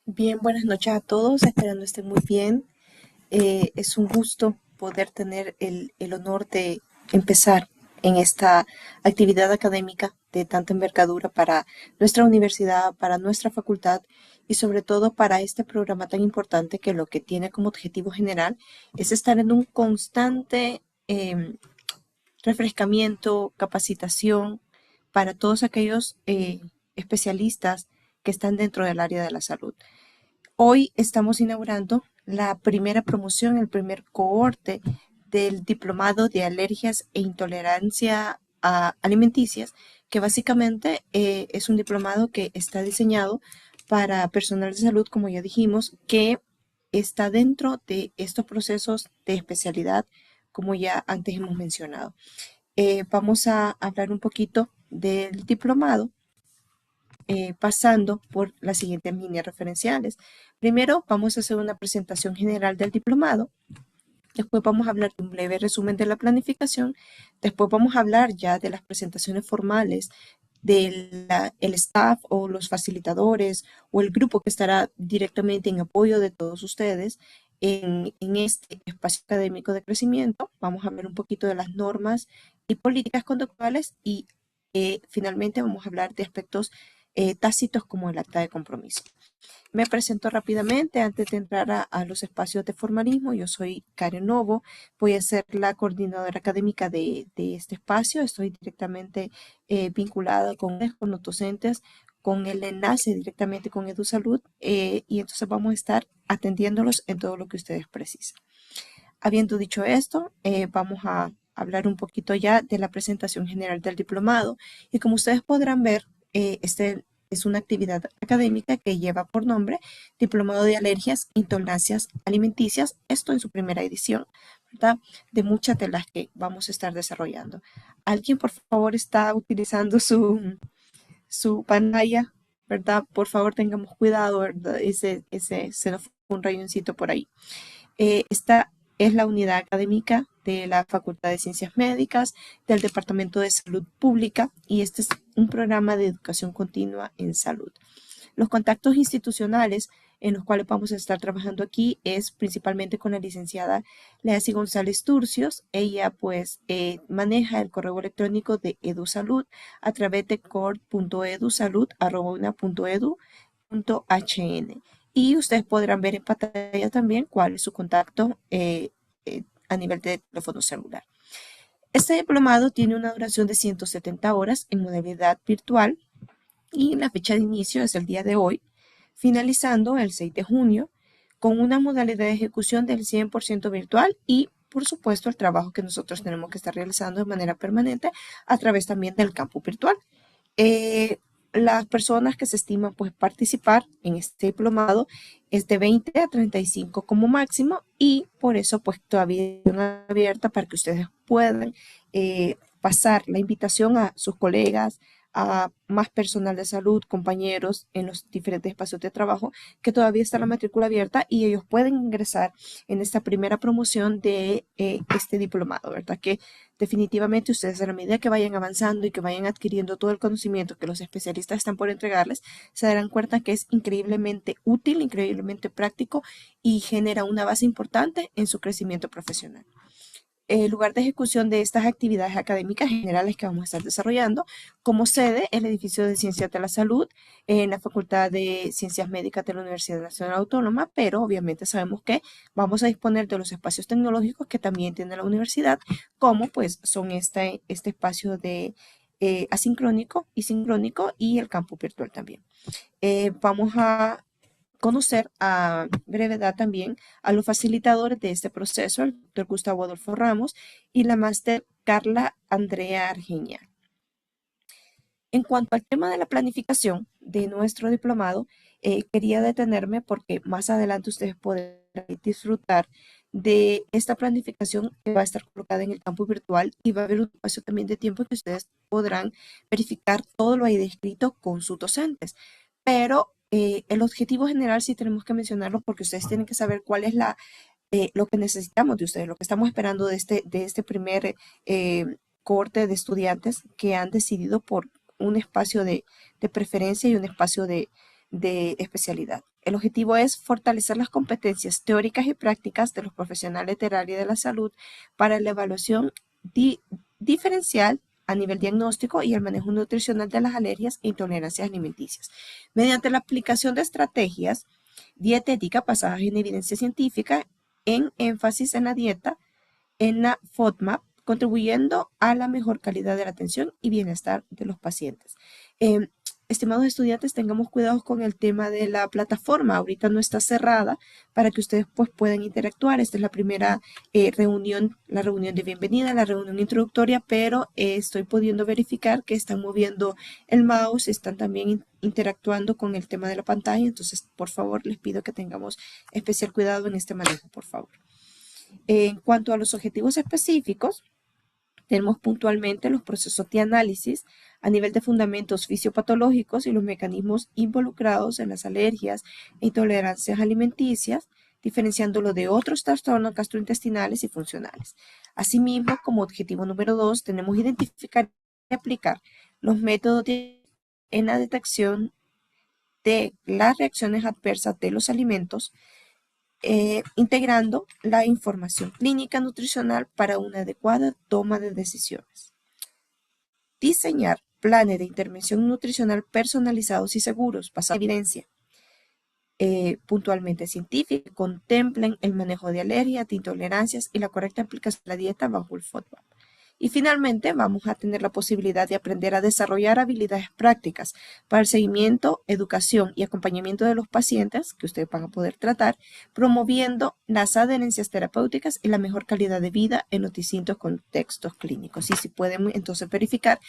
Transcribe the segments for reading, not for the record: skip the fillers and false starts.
Bien, buenas noches a todos, esperando estén muy bien. Es un gusto poder tener el honor de empezar en esta actividad académica de tanta envergadura para nuestra universidad, para nuestra facultad y sobre todo para este programa tan importante que lo que tiene como objetivo general es estar en un constante refrescamiento, capacitación para todos aquellos especialistas que están dentro del área de la salud. Hoy estamos inaugurando la primera promoción, el primer cohorte del Diplomado de Alergias e Intolerancia Alimenticias, que básicamente es un diplomado que está diseñado para personal de salud, como ya dijimos, que está dentro de estos procesos de especialidad, como ya antes hemos mencionado. Vamos a hablar un poquito del diplomado pasando por las siguientes líneas referenciales. Primero, vamos a hacer una presentación general del diplomado. Después vamos a hablar de un breve resumen de la planificación. Después vamos a hablar ya de las presentaciones formales del staff o los facilitadores o el grupo que estará directamente en apoyo de todos ustedes en este espacio académico de crecimiento. Vamos a hablar un poquito de las normas y políticas conductuales y finalmente vamos a hablar de aspectos tácitos como el acta de compromiso. Me presento rápidamente antes de entrar a los espacios de formalismo. Yo soy Karen Novo, voy a ser la coordinadora académica de este espacio. Estoy directamente vinculada con los docentes, con el enlace directamente con EduSalud y entonces vamos a estar atendiéndolos en todo lo que ustedes precisen. Habiendo dicho esto, vamos a hablar un poquito ya de la presentación general del diplomado y como ustedes podrán ver, este es una actividad académica que lleva por nombre Diplomado de Alergias e Intolerancias Alimenticias, esto en su primera edición, ¿verdad? De muchas de las que vamos a estar desarrollando. ¿Alguien, por favor, está utilizando su pantalla? ¿Verdad? Por favor, tengamos cuidado, ¿verdad? Se nos fue un rayoncito por ahí. Esta es la unidad académica de la Facultad de Ciencias Médicas del Departamento de Salud Pública y este es un programa de educación continua en salud. Los contactos institucionales en los cuales vamos a estar trabajando aquí es principalmente con la licenciada Leacy González Turcios. Ella pues maneja el correo electrónico de EduSalud a través de cord.edusalud.una.edu.hn y ustedes podrán ver en pantalla también cuál es su contacto a nivel de teléfono celular. Este diplomado tiene una duración de 170 horas en modalidad virtual y la fecha de inicio es el día de hoy, finalizando el 6 de junio con una modalidad de ejecución del 100% virtual y por supuesto el trabajo que nosotros tenemos que estar realizando de manera permanente a través también del campus virtual. Las personas que se estiman pues participar en este diplomado es de 20 a 35 como máximo y por eso pues todavía es abierta para que ustedes puedan pasar la invitación a sus colegas, a más personal de salud, compañeros en los diferentes espacios de trabajo, que todavía está la matrícula abierta y ellos pueden ingresar en esta primera promoción de este diplomado, ¿verdad? Que definitivamente ustedes a la medida que vayan avanzando y que vayan adquiriendo todo el conocimiento que los especialistas están por entregarles, se darán cuenta que es increíblemente útil, increíblemente práctico y genera una base importante en su crecimiento profesional. El lugar de ejecución de estas actividades académicas generales que vamos a estar desarrollando como sede el edificio de Ciencias de la Salud en la Facultad de Ciencias Médicas de la Universidad Nacional Autónoma, pero obviamente sabemos que vamos a disponer de los espacios tecnológicos que también tiene la universidad, como pues son este espacio de asincrónico y sincrónico y el campus virtual también. Vamos a conocer a brevedad también a los facilitadores de este proceso, el doctor Gustavo Adolfo Ramos y la máster Carla Andrea Argeña. En cuanto al tema de la planificación de nuestro diplomado, quería detenerme porque más adelante ustedes podrán disfrutar de esta planificación que va a estar colocada en el campus virtual y va a haber un espacio también de tiempo que ustedes podrán verificar todo lo ahí descrito con sus docentes. Pero el objetivo general sí tenemos que mencionarlo porque ustedes tienen que saber cuál es lo que necesitamos de ustedes, lo que estamos esperando de este primer corte de estudiantes que han decidido por un espacio de preferencia y un espacio de especialidad. El objetivo es fortalecer las competencias teóricas y prácticas de los profesionales del área de la salud para la evaluación diferencial a nivel diagnóstico y el manejo nutricional de las alergias e intolerancias alimenticias, mediante la aplicación de estrategias dietéticas basadas en evidencia científica, en énfasis en la dieta, en la FODMAP, contribuyendo a la mejor calidad de la atención y bienestar de los pacientes. Estimados estudiantes, tengamos cuidado con el tema de la plataforma. Ahorita no está cerrada para que ustedes pues puedan interactuar. Esta es la primera reunión, la reunión de bienvenida, la reunión introductoria, pero estoy pudiendo verificar que están moviendo el mouse, están también interactuando con el tema de la pantalla. Entonces, por favor, les pido que tengamos especial cuidado en este manejo, por favor. En cuanto a los objetivos específicos, tenemos puntualmente los procesos de análisis a nivel de fundamentos fisiopatológicos y los mecanismos involucrados en las alergias e intolerancias alimenticias, diferenciándolo de otros trastornos gastrointestinales y funcionales. Asimismo, como objetivo número 2, tenemos identificar y aplicar los métodos en la detección de las reacciones adversas de los alimentos, integrando la información clínica nutricional para una adecuada toma de decisiones. Diseñar planes de intervención nutricional personalizados y seguros, basados en evidencia, puntualmente científica, que contemplen el manejo de alergias, de intolerancias y la correcta aplicación de la dieta bajo el FODMAP. Y finalmente vamos a tener la posibilidad de aprender a desarrollar habilidades prácticas para el seguimiento, educación y acompañamiento de los pacientes que ustedes van a poder tratar, promoviendo las adherencias terapéuticas y la mejor calidad de vida en los distintos contextos clínicos. Y si pueden entonces verificar,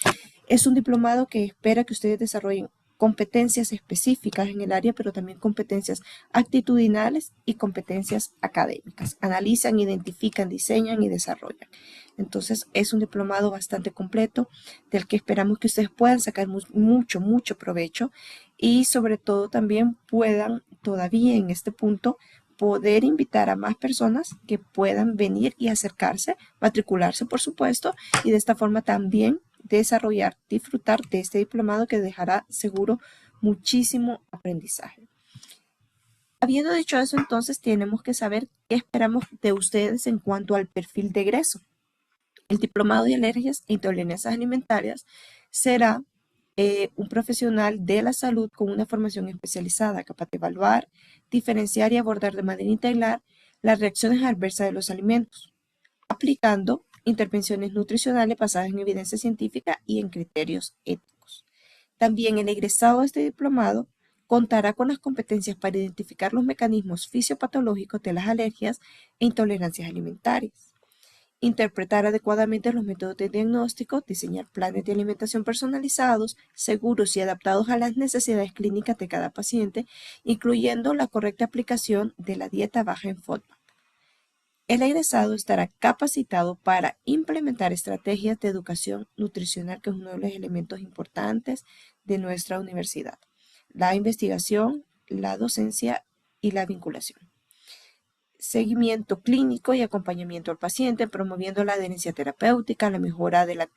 es un diplomado que espera que ustedes desarrollen competencias específicas en el área, pero también competencias actitudinales y competencias académicas. Analizan, identifican, diseñan y desarrollan. Entonces es un diplomado bastante completo del que esperamos que ustedes puedan sacar mucho provecho y sobre todo también puedan todavía en este punto poder invitar a más personas que puedan venir y acercarse, matricularse por supuesto, y de esta forma también desarrollar, disfrutar de este diplomado que dejará seguro muchísimo aprendizaje. Habiendo dicho eso, entonces tenemos que saber qué esperamos de ustedes en cuanto al perfil de egreso. El diplomado de alergias e intolerancias alimentarias será un profesional de la salud con una formación especializada, capaz de evaluar, diferenciar y abordar de manera integral las reacciones adversas de los alimentos, aplicando intervenciones nutricionales basadas en evidencia científica y en criterios éticos. También el egresado de este diplomado contará con las competencias para identificar los mecanismos fisiopatológicos de las alergias e intolerancias alimentarias, interpretar adecuadamente los métodos de diagnóstico, diseñar planes de alimentación personalizados, seguros y adaptados a las necesidades clínicas de cada paciente, incluyendo la correcta aplicación de la dieta baja en FODMAP. El egresado estará capacitado para implementar estrategias de educación nutricional, que es uno de los elementos importantes de nuestra universidad. La investigación, la docencia y la vinculación. Seguimiento clínico y acompañamiento al paciente, promoviendo la adherencia terapéutica, la mejora de la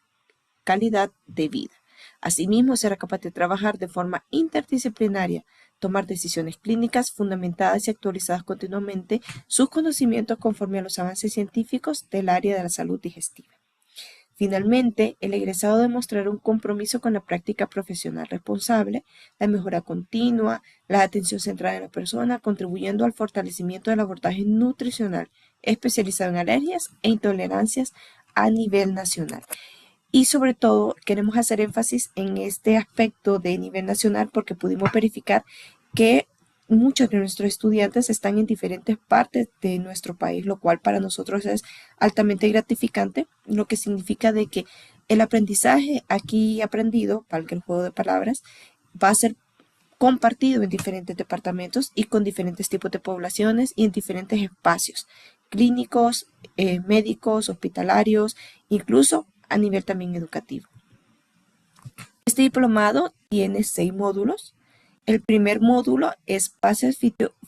calidad de vida. Asimismo, será capaz de trabajar de forma interdisciplinaria, tomar decisiones clínicas fundamentadas y actualizadas continuamente sus conocimientos conforme a los avances científicos del área de la salud digestiva. Finalmente, el egresado demostrará un compromiso con la práctica profesional responsable, la mejora continua, la atención centrada en la persona, contribuyendo al fortalecimiento del abordaje nutricional especializado en alergias e intolerancias a nivel nacional. Y sobre todo queremos hacer énfasis en este aspecto de nivel nacional porque pudimos verificar que muchos de nuestros estudiantes están en diferentes partes de nuestro país, lo cual para nosotros es altamente gratificante, lo que significa de que el aprendizaje aquí aprendido, valga el juego de palabras, va a ser compartido en diferentes departamentos y con diferentes tipos de poblaciones y en diferentes espacios clínicos, médicos, hospitalarios, incluso a nivel también educativo. Este diplomado tiene 6 módulos. El primer módulo es bases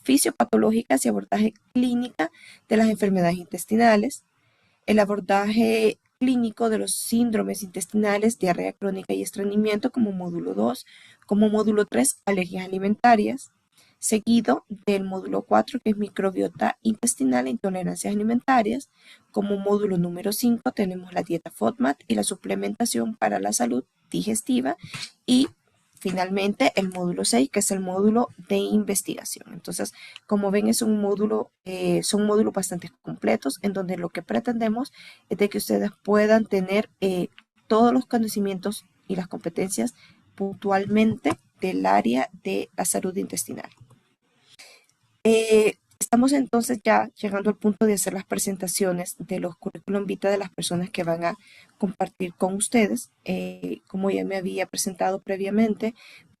fisiopatológicas y abordaje clínica de las enfermedades intestinales, el abordaje clínico de los síndromes intestinales, diarrea crónica y estreñimiento como módulo 2, como módulo 3, alergias alimentarias, seguido del módulo 4, que es microbiota intestinal e intolerancias alimentarias. Como módulo número 5 tenemos la dieta FODMAP y la suplementación para la salud digestiva, y finalmente el módulo 6, que es el módulo de investigación. Entonces, como ven, es un módulo, son módulos bastante completos, en donde lo que pretendemos es de que ustedes puedan tener todos los conocimientos y las competencias puntualmente del área de la salud intestinal. Estamos entonces ya llegando al punto de hacer las presentaciones de los currículum vitae de las personas que van a compartir con ustedes. Como ya me había presentado previamente,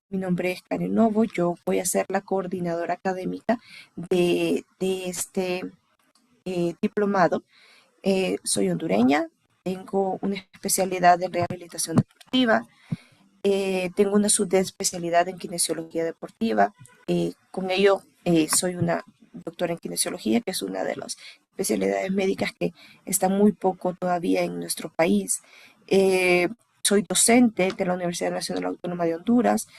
mi nombre es Karen Novo, yo voy a ser la coordinadora académica de este diplomado. Soy hondureña, tengo una especialidad en rehabilitación deportiva, tengo una subespecialidad en kinesiología deportiva. Con ello, soy una doctora en kinesiología, que es una de las especialidades médicas que está muy poco todavía en nuestro país. Soy docente de la Universidad Nacional Autónoma de Honduras.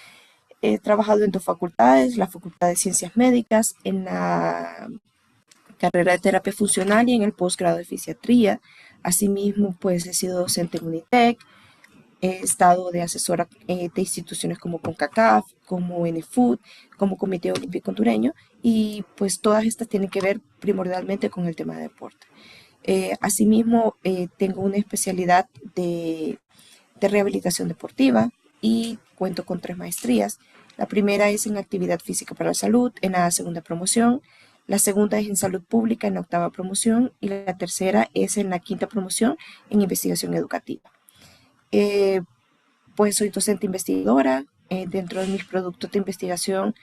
He trabajado en dos facultades, la Facultad de Ciencias Médicas, en la carrera de terapia funcional y en el posgrado de fisiatría. Asimismo, pues he sido docente en Unitec. He estado de asesora de instituciones como CONCACAF, como NFUT, como Comité Olímpico Hondureño, y pues todas estas tienen que ver primordialmente con el tema de deporte. Asimismo, tengo una especialidad de rehabilitación deportiva y cuento con 3 maestrías. La primera es en actividad física para la salud, en la segunda promoción. La segunda es en salud pública, en la octava promoción. Y la tercera es en la quinta promoción, en investigación educativa. Pues soy docente investigadora. Dentro de mis productos de investigación,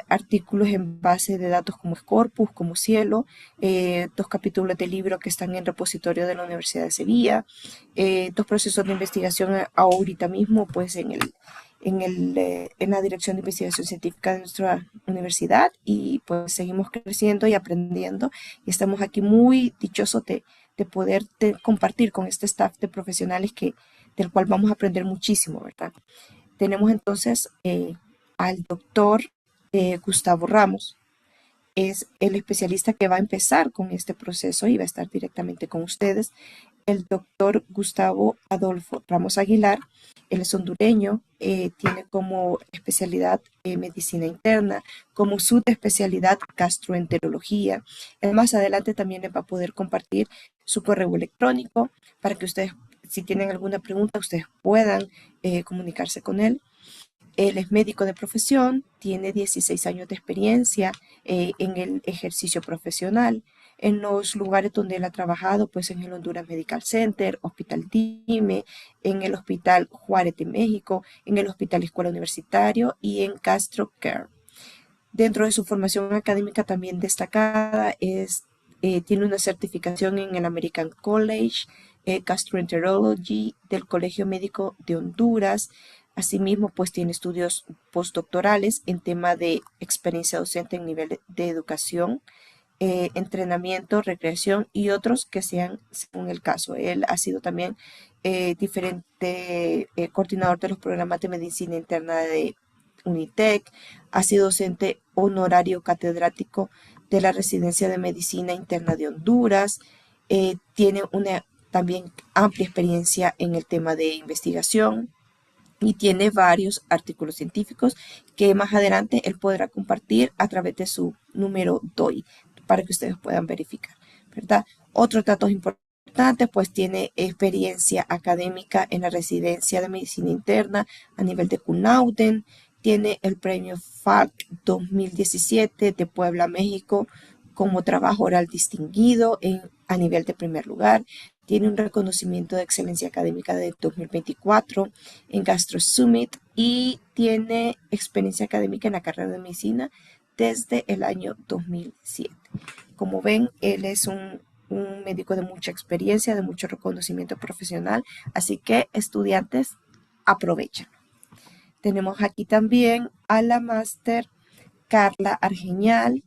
artículos en base de datos como Scopus, como Cielo, 2 capítulos de libro que están en repositorio de la Universidad de Sevilla, 2 procesos de investigación ahorita mismo, pues en la Dirección de Investigación Científica de nuestra universidad, y pues seguimos creciendo y aprendiendo, y estamos aquí muy dichosos de poder compartir con este staff de profesionales del cual vamos a aprender muchísimo, ¿verdad? Tenemos entonces al doctor Gustavo Ramos. Es el especialista que va a empezar con este proceso y va a estar directamente con ustedes. El doctor Gustavo Adolfo Ramos Aguilar, él es hondureño, tiene como especialidad medicina interna, como subespecialidad gastroenterología. Él más adelante también les va a poder compartir su correo electrónico para que ustedes, si tienen alguna pregunta, ustedes puedan comunicarse con él. Él es médico de profesión, tiene 16 años de experiencia en el ejercicio profesional. En los lugares donde él ha trabajado, pues en el Honduras Medical Center, Hospital Dime, en el Hospital Juárez de México, en el Hospital Escuela Universitario y en Castro Care. Dentro de su formación académica también destacada tiene una certificación en el American College Gastroenterology del Colegio Médico de Honduras. Asimismo, pues tiene estudios postdoctorales en tema de experiencia docente en nivel de educación, entrenamiento, recreación y otros que sean según el caso. Él ha sido también diferente coordinador de los programas de medicina interna de Unitec, ha sido docente honorario catedrático de la Residencia de Medicina Interna de Honduras, tiene una también amplia experiencia en el tema de investigación y tiene varios artículos científicos que más adelante él podrá compartir a través de su número DOI para que ustedes puedan verificar, ¿verdad? Otros datos importantes, pues tiene experiencia académica en la Residencia de Medicina Interna a nivel de CUNAUDEN, tiene el premio FALC 2017 de Puebla, México, como trabajo oral distinguido a nivel de primer lugar. Tiene un reconocimiento de excelencia académica de 2024 en Gastro Summit y tiene experiencia académica en la carrera de medicina desde el año 2007. Como ven, él es un médico de mucha experiencia, de mucho reconocimiento profesional, así que estudiantes, aprovechen. Tenemos aquí también a la máster Carla Argeñal,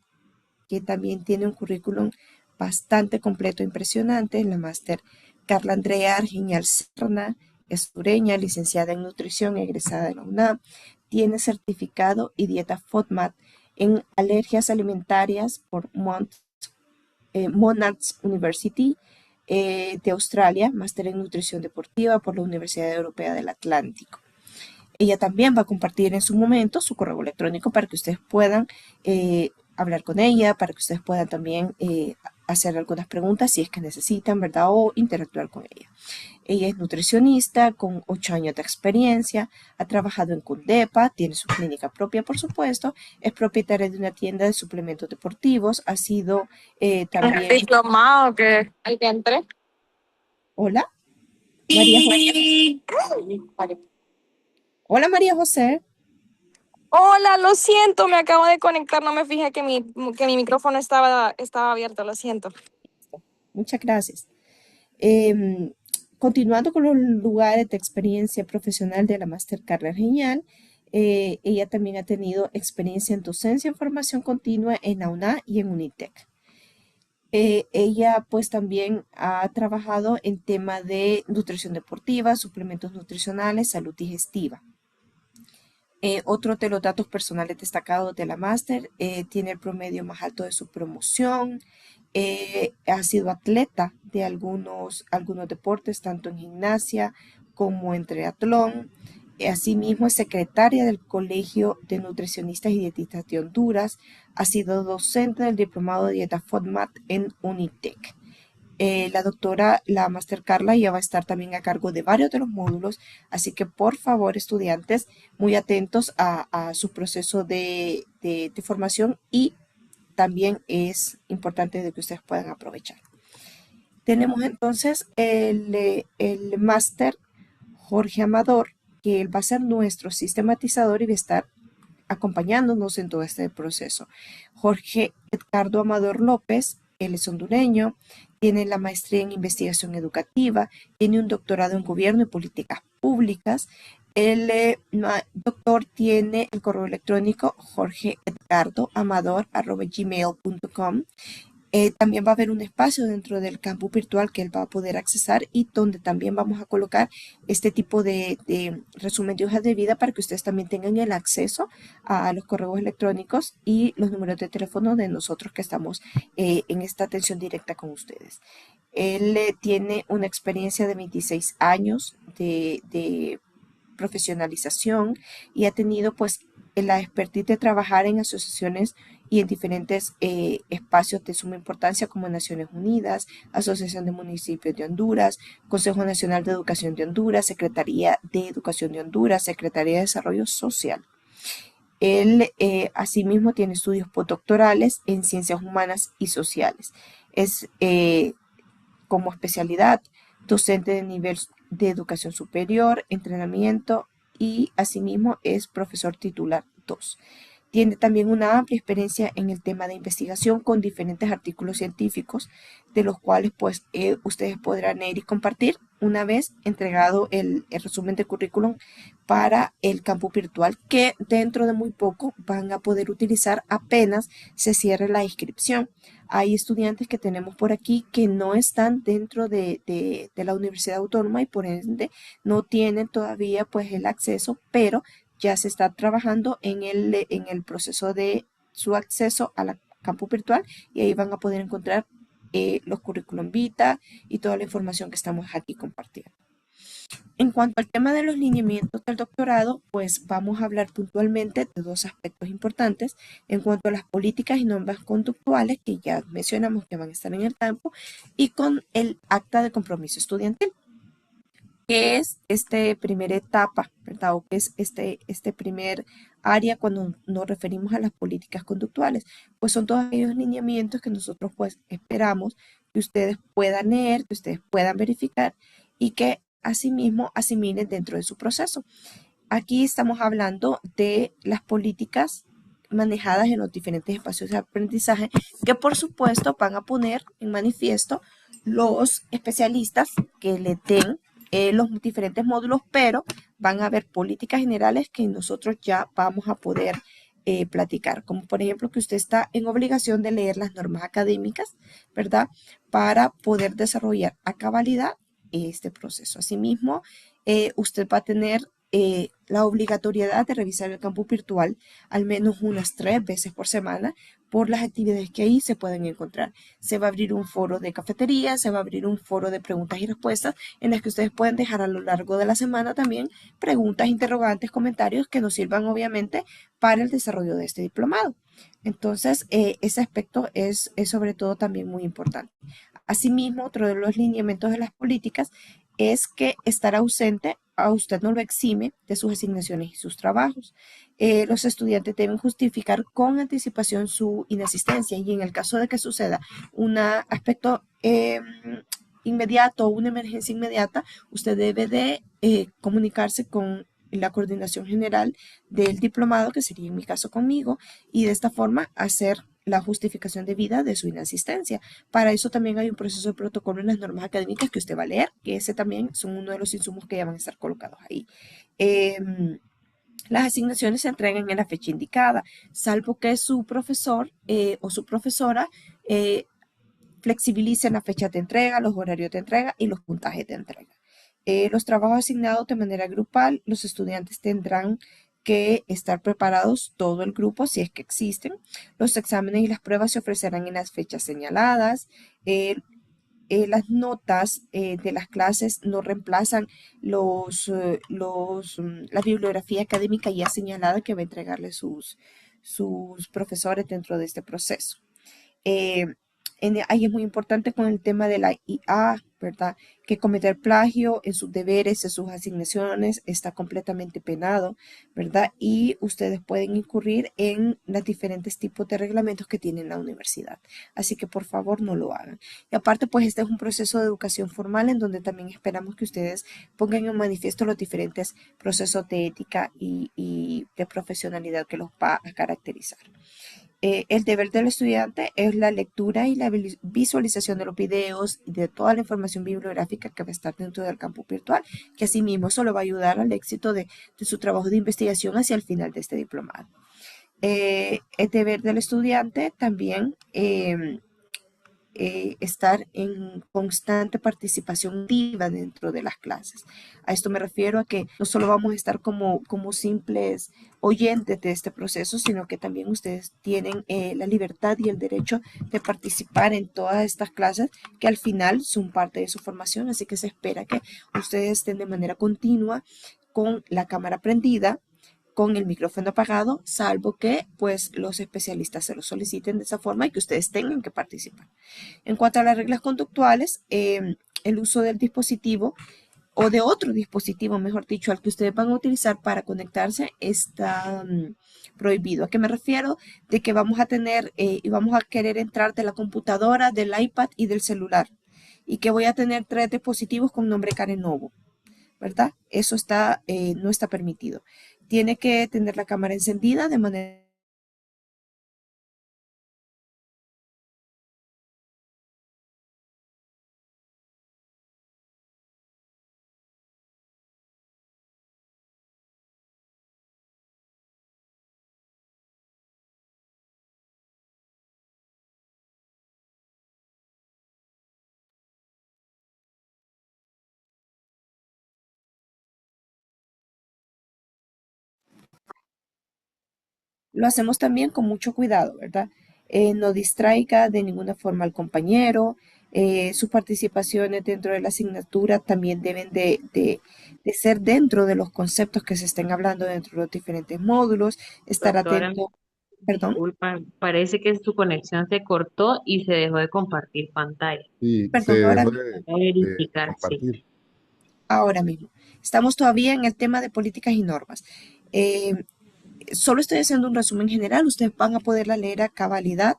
que también tiene un currículum bastante completo e impresionante. La máster Carla Andrea Argeñal Serna, es sureña, licenciada en nutrición, egresada de la UNAM, tiene certificado y dieta FODMAP en alergias alimentarias por Monash University de Australia, máster en nutrición deportiva por la Universidad Europea del Atlántico. Ella también va a compartir en su momento su correo electrónico para que ustedes puedan hablar con ella, para que ustedes puedan también hacer algunas preguntas si es que necesitan, ¿verdad? O interactuar con ella. Ella es nutricionista con 8 años de experiencia, ha trabajado en Cundepa, tiene su clínica propia, por supuesto, es propietaria de una tienda de suplementos deportivos, ha sido también... Diplomado que al que entré. Hola, María José. Hola, María José. Hola, lo siento, me acabo de conectar, no me fijé que mi micrófono estaba abierto, lo siento. Muchas gracias. Em, Continuando con los lugares de experiencia profesional de la Master Carrera Genial, ella también ha tenido experiencia en docencia en formación continua en la UNA y en Unitec. Ella pues también ha trabajado en tema de nutrición deportiva, suplementos nutricionales, salud digestiva. Otro de los datos personales destacados de la máster, tiene el promedio más alto de su promoción, ha sido atleta de algunos deportes, tanto en gimnasia como en triatlón. Asimismo, es secretaria del Colegio de Nutricionistas y Dietistas de Honduras. Ha sido docente del Diplomado de Dieta FODMAT en Unitec. La doctora, la Master Carla, ya va a estar también a cargo de varios de los módulos, así que por favor, estudiantes, muy atentos a su proceso de formación, y también es importante de que ustedes puedan aprovechar. Tenemos entonces el máster Jorge Amador, que él va a ser nuestro sistematizador y va a estar acompañándonos en todo este proceso. Jorge Edgardo Amador López, él es hondureño, tiene la maestría en investigación educativa, tiene un doctorado en gobierno y políticas públicas. El doctor tiene el correo electrónico jorgeedgardoamador@gmail.com. También va a haber un espacio dentro del campus virtual que él va a poder accesar, y donde también vamos a colocar este tipo de resumen de hojas de vida para que ustedes también tengan el acceso a los correos electrónicos y los números de teléfono de nosotros que estamos en esta atención directa con ustedes. Él tiene una experiencia de 26 años de profesionalización, y ha tenido pues la expertise de trabajar en asociaciones y en diferentes espacios de suma importancia como Naciones Unidas, Asociación de Municipios de Honduras, Consejo Nacional de Educación de Honduras, Secretaría de Educación de Honduras, Secretaría de Desarrollo Social. Él asimismo tiene estudios postdoctorales en Ciencias Humanas y Sociales. Es como especialidad docente de nivel de educación superior, entrenamiento, y asimismo es profesor titular 2. Tiene también una amplia experiencia en el tema de investigación con diferentes artículos científicos, de los cuales pues ustedes podrán leer y compartir una vez entregado el resumen de currículum para el campus virtual, que dentro de muy poco van a poder utilizar apenas se cierre la inscripción. Hay estudiantes que tenemos por aquí que no están dentro de la Universidad Autónoma y por ende no tienen todavía pues el acceso, pero ya se está trabajando en el proceso de su acceso a la campus virtual, y ahí van a poder encontrar los currículum vitae y toda la información que estamos aquí compartiendo. En cuanto al tema de los lineamientos del doctorado, pues vamos a hablar puntualmente de dos aspectos importantes en cuanto a las políticas y normas conductuales que ya mencionamos que van a estar en el campo, y con el acta de compromiso estudiantil. ¿Qué es esta primera etapa, verdad? ¿O qué es este primer área cuando nos referimos a las políticas conductuales? Pues son todos aquellos lineamientos que nosotros pues esperamos que ustedes puedan leer, que ustedes puedan verificar y que asimismo asimilen dentro de su proceso. Aquí estamos hablando de las políticas manejadas en los diferentes espacios de aprendizaje, que por supuesto van a poner en manifiesto los especialistas que le den los diferentes módulos, pero van a haber políticas generales que nosotros ya vamos a poder platicar, como por ejemplo que usted está en obligación de leer las normas académicas, ¿verdad? Para poder desarrollar a cabalidad este proceso. Asimismo, usted va a tener la obligatoriedad de revisar el campus virtual al menos unas 3 veces por semana por las actividades que ahí se pueden encontrar. Se va a abrir un foro de cafetería, se va a abrir un foro de preguntas y respuestas en las que ustedes pueden dejar a lo largo de la semana también preguntas, interrogantes, comentarios que nos sirvan obviamente para el desarrollo de este diplomado. Entonces, ese aspecto es sobre todo también muy importante. Asimismo, otro de los lineamientos de las políticas es que estar ausente a usted no lo exime de sus asignaciones y sus trabajos. Los estudiantes deben justificar con anticipación su inasistencia y en el caso de que suceda un aspecto inmediato o una emergencia inmediata, usted debe de comunicarse con la coordinación general del diplomado, que sería en mi caso conmigo, y de esta forma hacer la justificación debida de su inasistencia. Para eso también hay un proceso de protocolo en las normas académicas que usted va a leer, que ese también son uno de los insumos que ya van a estar colocados ahí. Las asignaciones se entregan en la fecha indicada, salvo que su profesor o su profesora flexibilicen las fechas de entrega, los horarios de entrega y los puntajes de entrega. Los trabajos asignados de manera grupal, los estudiantes tendrán que estar preparados todo el grupo si es que existen. Los exámenes y las pruebas se ofrecerán en las fechas señaladas. Las notas de las clases no reemplazan la bibliografía académica ya señalada que va a entregarle sus profesores dentro de este proceso. Ahí es muy importante con el tema de la IA, ¿verdad? Que cometer plagio en sus deberes, en sus asignaciones, está completamente penado, ¿verdad? Y ustedes pueden incurrir en los diferentes tipos de reglamentos que tiene la universidad. Así que por favor no lo hagan. Y aparte, pues este es un proceso de educación formal en donde también esperamos que ustedes pongan en manifiesto los diferentes procesos de ética y de profesionalidad que los va a caracterizar. El deber del estudiante es la lectura y la visualización de los videos y de toda la información bibliográfica que va a estar dentro del campus virtual, que asimismo solo va a ayudar al éxito de su trabajo de investigación hacia el final de este diplomado. El deber del estudiante también estar en constante participación activa dentro de las clases. A esto me refiero a que no solo vamos a estar como simples oyentes de este proceso, sino que también ustedes tienen la libertad y el derecho de participar en todas estas clases que al final son parte de su formación, así que se espera que ustedes estén de manera continua con la cámara prendida, con el micrófono apagado, salvo que pues los especialistas se lo soliciten de esa forma y que ustedes tengan que participar. En cuanto a las reglas conductuales, el uso del dispositivo o de otro dispositivo, mejor dicho, al que ustedes van a utilizar para conectarse está prohibido. ¿A qué me refiero? De que vamos a tener y vamos a querer entrar de la computadora, del iPad y del celular y que voy a tener 3 dispositivos con nombre Carenovo, ¿verdad? Eso no está permitido. Tiene que tener la cámara encendida de manera lo hacemos también con mucho cuidado, ¿verdad? No distraiga de ninguna forma al compañero. Sus participaciones dentro de la asignatura también deben de ser dentro de los conceptos que se estén hablando dentro de los diferentes módulos. Estar Doctora, atento, perdón, disculpa, parece que su conexión se cortó y se dejó de compartir pantalla. Y se perdón, ahora dejó mismo. Voy a de verificar, sí. compartir. Ahora mismo. Estamos todavía en el tema de políticas y normas. Solo estoy haciendo un resumen general, ustedes van a poderla leer a cabalidad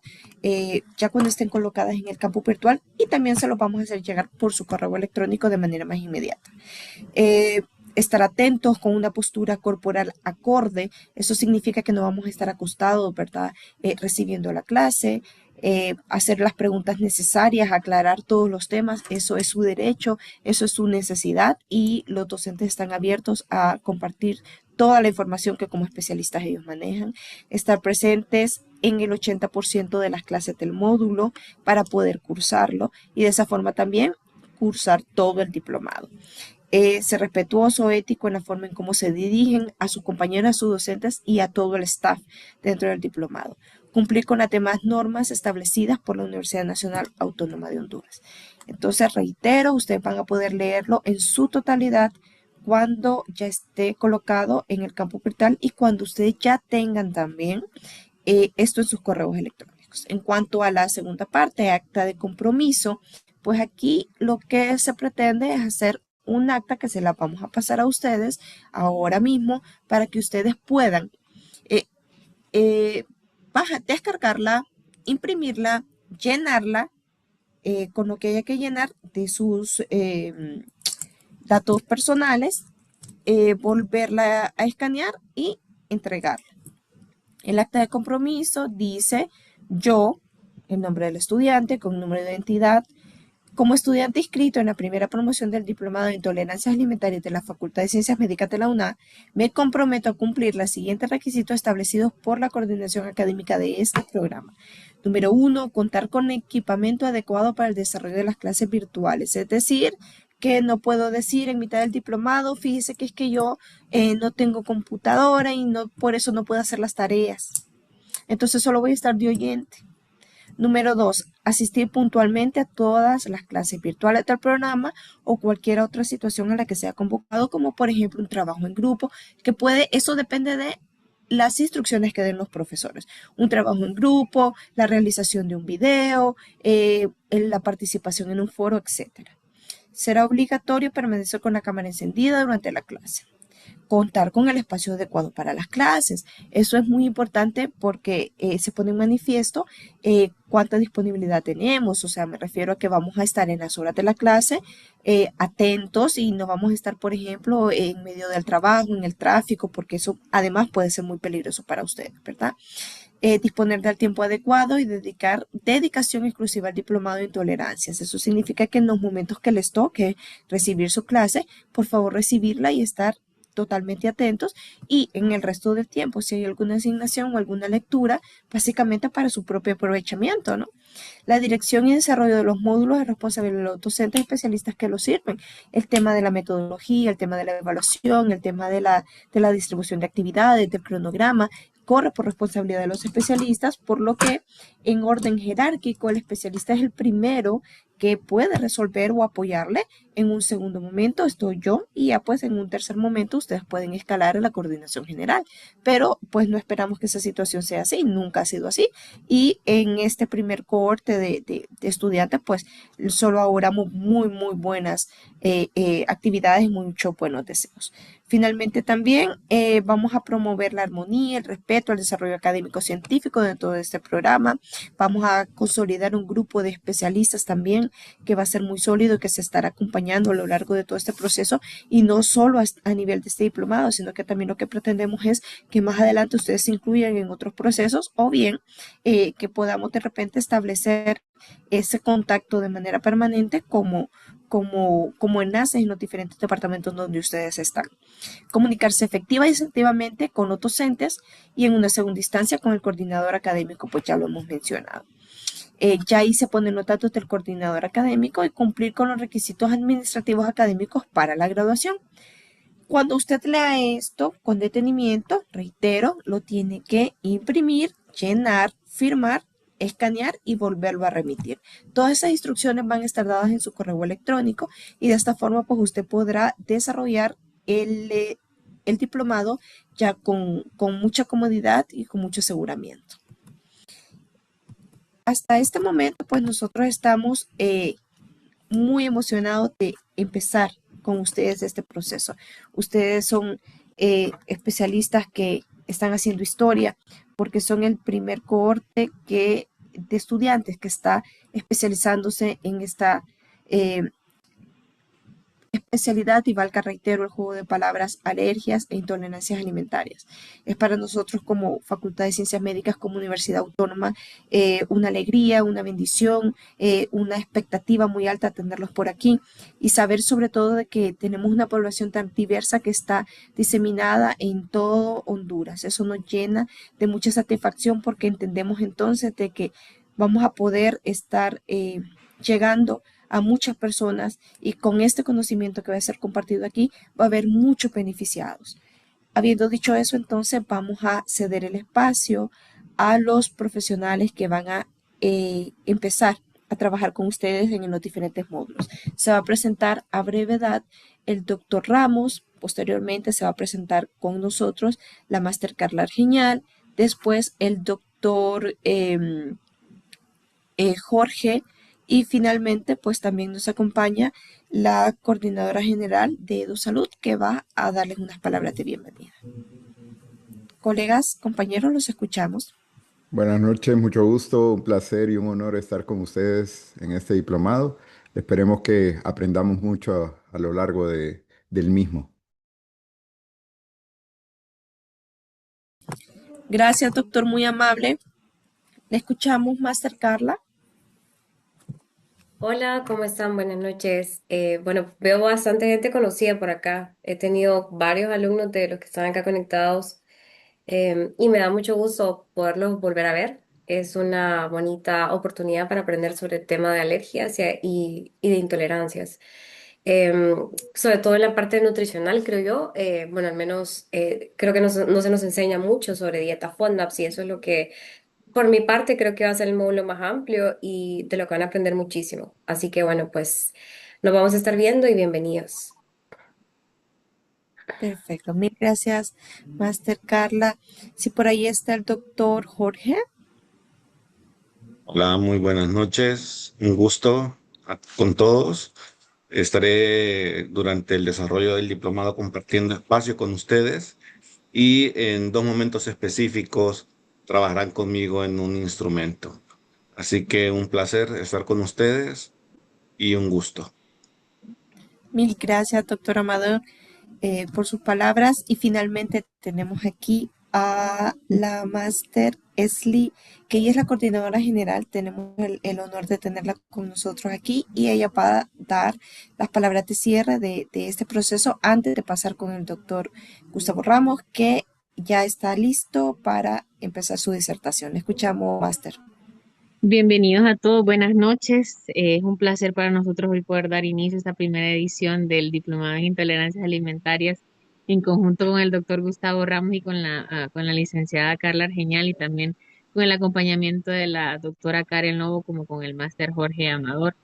ya cuando estén colocadas en el campo virtual y también se los vamos a hacer llegar por su correo electrónico de manera más inmediata. Estar atentos con una postura corporal acorde, eso significa que no vamos a estar acostados, ¿verdad? Recibiendo la clase, hacer las preguntas necesarias, aclarar todos los temas, eso es su derecho, eso es su necesidad y los docentes están abiertos a compartir toda la información que como especialistas ellos manejan, estar presentes en el 80% de las clases del módulo para poder cursarlo y de esa forma también cursar todo el diplomado. Ser respetuoso, ético en la forma en cómo se dirigen a sus compañeros, a sus docentes y a todo el staff dentro del diplomado. Cumplir con las demás normas establecidas por la Universidad Nacional Autónoma de Honduras. Entonces, reitero, ustedes van a poder leerlo en su totalidad cuando ya esté colocado en el campo virtual y cuando ustedes ya tengan también esto en sus correos electrónicos. En cuanto a la segunda parte, acta de compromiso, pues aquí lo que se pretende es hacer un acta que se la vamos a pasar a ustedes ahora mismo para que ustedes puedan descargarla, imprimirla, llenarla con lo que haya que llenar de sus datos personales, volverla a escanear y entregarla. El acta de compromiso dice yo, el nombre del estudiante con número de identidad, como estudiante inscrito en la primera promoción del Diplomado de Intolerancias Alimentarias de la Facultad de Ciencias Médicas de la UNA, me comprometo a cumplir los siguientes requisitos establecidos por la coordinación académica de este programa. Número 1, contar con equipamiento adecuado para el desarrollo de las clases virtuales, es decir, que no puedo decir en mitad del diplomado, fíjese que es que yo no tengo computadora y por eso no puedo hacer las tareas. Entonces solo voy a estar de oyente. Número 2, asistir puntualmente a todas las clases virtuales del programa o cualquier otra situación en la que sea convocado, como por ejemplo un trabajo en grupo, eso depende de las instrucciones que den los profesores. Un trabajo en grupo, la realización de un video, la participación en un foro, etc. Será obligatorio permanecer con la cámara encendida durante la clase. Contar con el espacio adecuado para las clases. Eso es muy importante porque se pone en manifiesto cuánta disponibilidad tenemos. O sea, me refiero a que vamos a estar en las horas de la clase atentos y no vamos a estar, por ejemplo, en medio del trabajo, en el tráfico, porque eso además puede ser muy peligroso para ustedes, ¿verdad? Disponer del tiempo adecuado y dedicar dedicación exclusiva al diplomado de intolerancias. Eso significa que en los momentos que les toque recibir su clase, por favor recibirla y estar totalmente atentos, y en el resto del tiempo, si hay alguna asignación o alguna lectura, básicamente para su propio aprovechamiento, ¿no? La dirección y desarrollo de los módulos es responsabilidad de los docentes especialistas que los sirven. El tema de la metodología, el tema de la evaluación, el tema de la distribución de actividades, del cronograma, corre por responsabilidad de los especialistas, por lo que en orden jerárquico el especialista es el primero que puede resolver o apoyarle. En un segundo momento estoy yo y ya pues en un tercer momento ustedes pueden escalar a la coordinación general, pero pues no esperamos que esa situación sea así, nunca ha sido así, y en este primer cohorte de estudiantes pues solo auguramos muy buenas actividades y muchos buenos deseos. Finalmente también vamos a promover la armonía, el respeto, el desarrollo académico científico dentro de este programa. Vamos a consolidar un grupo de especialistas también que va a ser muy sólido y que se estará acompañando a lo largo de todo este proceso, y no solo a nivel de este diplomado, sino que también lo que pretendemos es que más adelante ustedes se incluyan en otros procesos, o bien que podamos de repente establecer ese contacto de manera permanente como enlaces en los diferentes departamentos donde ustedes están. Comunicarse efectiva y efectivamente con los docentes, y en una segunda instancia con el coordinador académico, pues ya lo hemos mencionado. Ya ahí se ponen los datos del coordinador académico y cumplir con los requisitos administrativos académicos para la graduación. Cuando usted lea esto con detenimiento, reitero, lo tiene que imprimir, llenar, firmar, escanear y volverlo a remitir. Todas esas instrucciones van a estar dadas en su correo electrónico, y de esta forma pues usted podrá desarrollar el diplomado ya con mucha comodidad y con mucho aseguramiento. Hasta este momento pues nosotros estamos muy emocionados de empezar con ustedes este proceso. Ustedes son especialistas que están haciendo historia porque son el primer cohorte de estudiantes que está especializándose en esta especialidad, y valga, reitero, el juego de palabras, alergias e intolerancias alimentarias. Es para nosotros como Facultad de Ciencias Médicas, como Universidad Autónoma, una alegría, una bendición, una expectativa muy alta tenerlos por aquí, y saber sobre todo de que tenemos una población tan diversa que está diseminada en todo Honduras. Eso nos llena de mucha satisfacción porque entendemos entonces de que vamos a poder estar llegando a muchas personas y con este conocimiento que va a ser compartido aquí va a haber muchos beneficiados. Habiendo dicho eso, entonces vamos a ceder el espacio a los profesionales que van a empezar a trabajar con ustedes en los diferentes módulos. Se va a presentar a brevedad el doctor Ramos, posteriormente se va a presentar con nosotros la máster Carla Argiñal, después el doctor Jorge y finalmente pues también nos acompaña la coordinadora general de EduSalud que va a darles unas palabras de bienvenida. Colegas, compañeros, los escuchamos. Buenas noches, mucho gusto, un placer y un honor estar con ustedes en este diplomado. Esperemos que aprendamos mucho a lo largo del mismo. Gracias, doctor, muy amable. Le escuchamos, Master Carla. Hola, ¿cómo están? Buenas noches. Bueno, veo bastante gente conocida por acá. He tenido varios alumnos de los que están acá conectados y me da mucho gusto poderlos volver a ver. Es una bonita oportunidad para aprender sobre el tema de alergias y de intolerancias. Em, Sobre todo en la parte nutricional, creo yo. Bueno, al menos creo que no se nos enseña mucho sobre dieta FODMAPs y eso es lo que por mi parte, creo que va a ser el módulo más amplio y de lo que van a aprender muchísimo. Así que bueno, pues nos vamos a estar viendo y bienvenidos. Perfecto, mil gracias, Master Carla. Si por ahí está el doctor Jorge. Hola, muy buenas noches. Un gusto con todos. Estaré durante el desarrollo del diplomado compartiendo espacio con ustedes y en dos momentos específicos trabajarán conmigo en un instrumento. Así que un placer estar con ustedes y un gusto. Mil gracias, doctor Amador, por sus palabras. Y finalmente tenemos aquí a la máster Esli, que ella es la coordinadora general. Tenemos el honor de tenerla con nosotros aquí y ella va a dar las palabras de cierre de este proceso antes de pasar con el doctor Gustavo Ramos, que ya está listo para empezar su disertación. Le escuchamos, máster. Bienvenidos a todos, buenas noches. Es un placer para nosotros hoy poder dar inicio a esta primera edición del Diplomado en Intolerancias Alimentarias en conjunto con el doctor Gustavo Ramos y con la licenciada Carla Argeñal y también con el acompañamiento de la doctora Karen Lobo como con el máster Jorge Amador.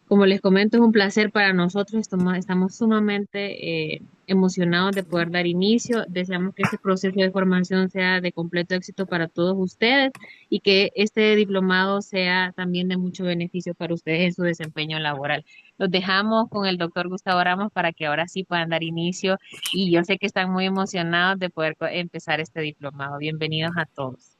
Como les comento, es un placer para nosotros, estamos sumamente emocionados de poder dar inicio. Deseamos que este proceso de formación sea de completo éxito para todos ustedes y que este diplomado sea también de mucho beneficio para ustedes en su desempeño laboral. Los dejamos con el doctor Gustavo Ramos para que ahora sí puedan dar inicio y yo sé que están muy emocionados de poder empezar este diplomado. Bienvenidos a todos.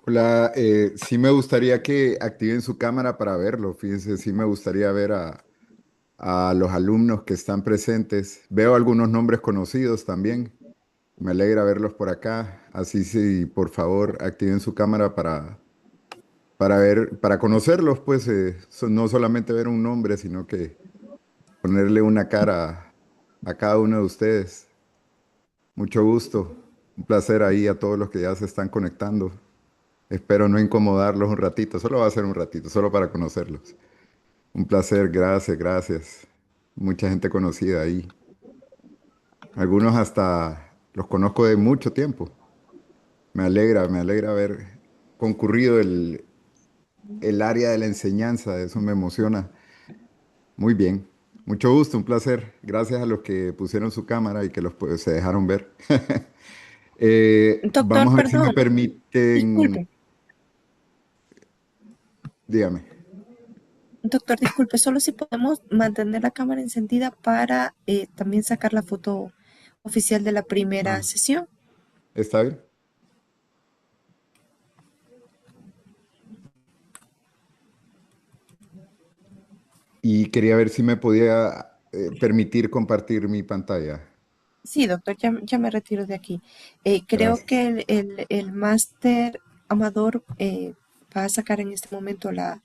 Hola, sí me gustaría que activen su cámara para verlo. Fíjense, sí me gustaría ver a los alumnos que están presentes. Veo algunos nombres conocidos también. Me alegra verlos por acá. Así sí, por favor, activen su cámara para ver, para conocerlos, pues no solamente ver un nombre, sino que ponerle una cara a cada uno de ustedes. Mucho gusto, un placer ahí a todos los que ya se están conectando. Espero no incomodarlos un ratito, solo va a ser un ratito, solo para conocerlos. Un placer, gracias, gracias. Mucha gente conocida ahí. Algunos hasta los conozco de mucho tiempo. Me alegra haber concurrido el área de la enseñanza, eso me emociona. Muy bien, mucho gusto, un placer. Gracias a los que pusieron su cámara y que pues, se dejaron ver. Doctor, Vamos a ver si me perdón, permiten, disculpe. dígame. Doctor, disculpe, solo si podemos mantener la cámara encendida para también sacar la foto oficial de la primera Ah, sesión. ¿está bien? Y quería ver si me podía permitir compartir mi pantalla. Sí, doctor, ya me retiro de aquí. Creo Gracias. que el máster Amador va a sacar en este momento la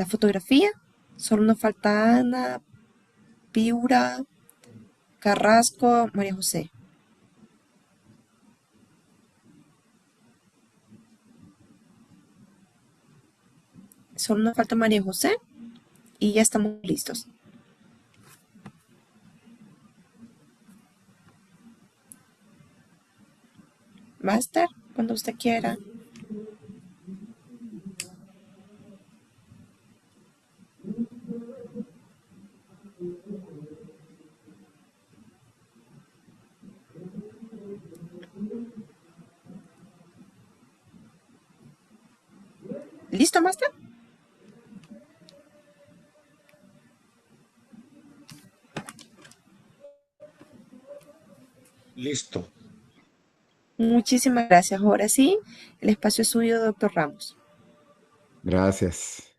fotografía. Solo nos falta Ana, Piura, Carrasco, María José. Solo nos falta María José y ya estamos listos. Master, cuando usted quiera. ¿Listo, Master? Listo. Muchísimas gracias. Ahora sí, el espacio es suyo, doctor Ramos. Gracias.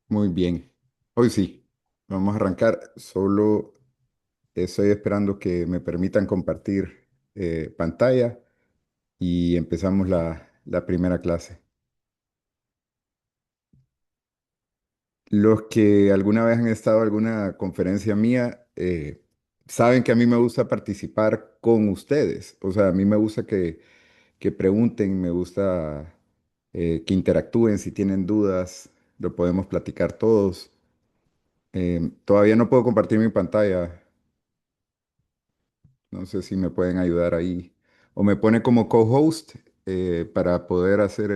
Muy bien. Hoy sí, vamos a arrancar. Solo estoy esperando que me permitan compartir pantalla y empezamos la primera clase. Los que alguna vez han estado en alguna conferencia mía saben que a mí me gusta participar con ustedes. O sea, a mí me gusta que pregunten, me gusta que interactúen si tienen dudas, lo podemos platicar todos. Todavía no puedo compartir mi pantalla. No sé si me pueden ayudar ahí. O me pone como co-host para poder hacer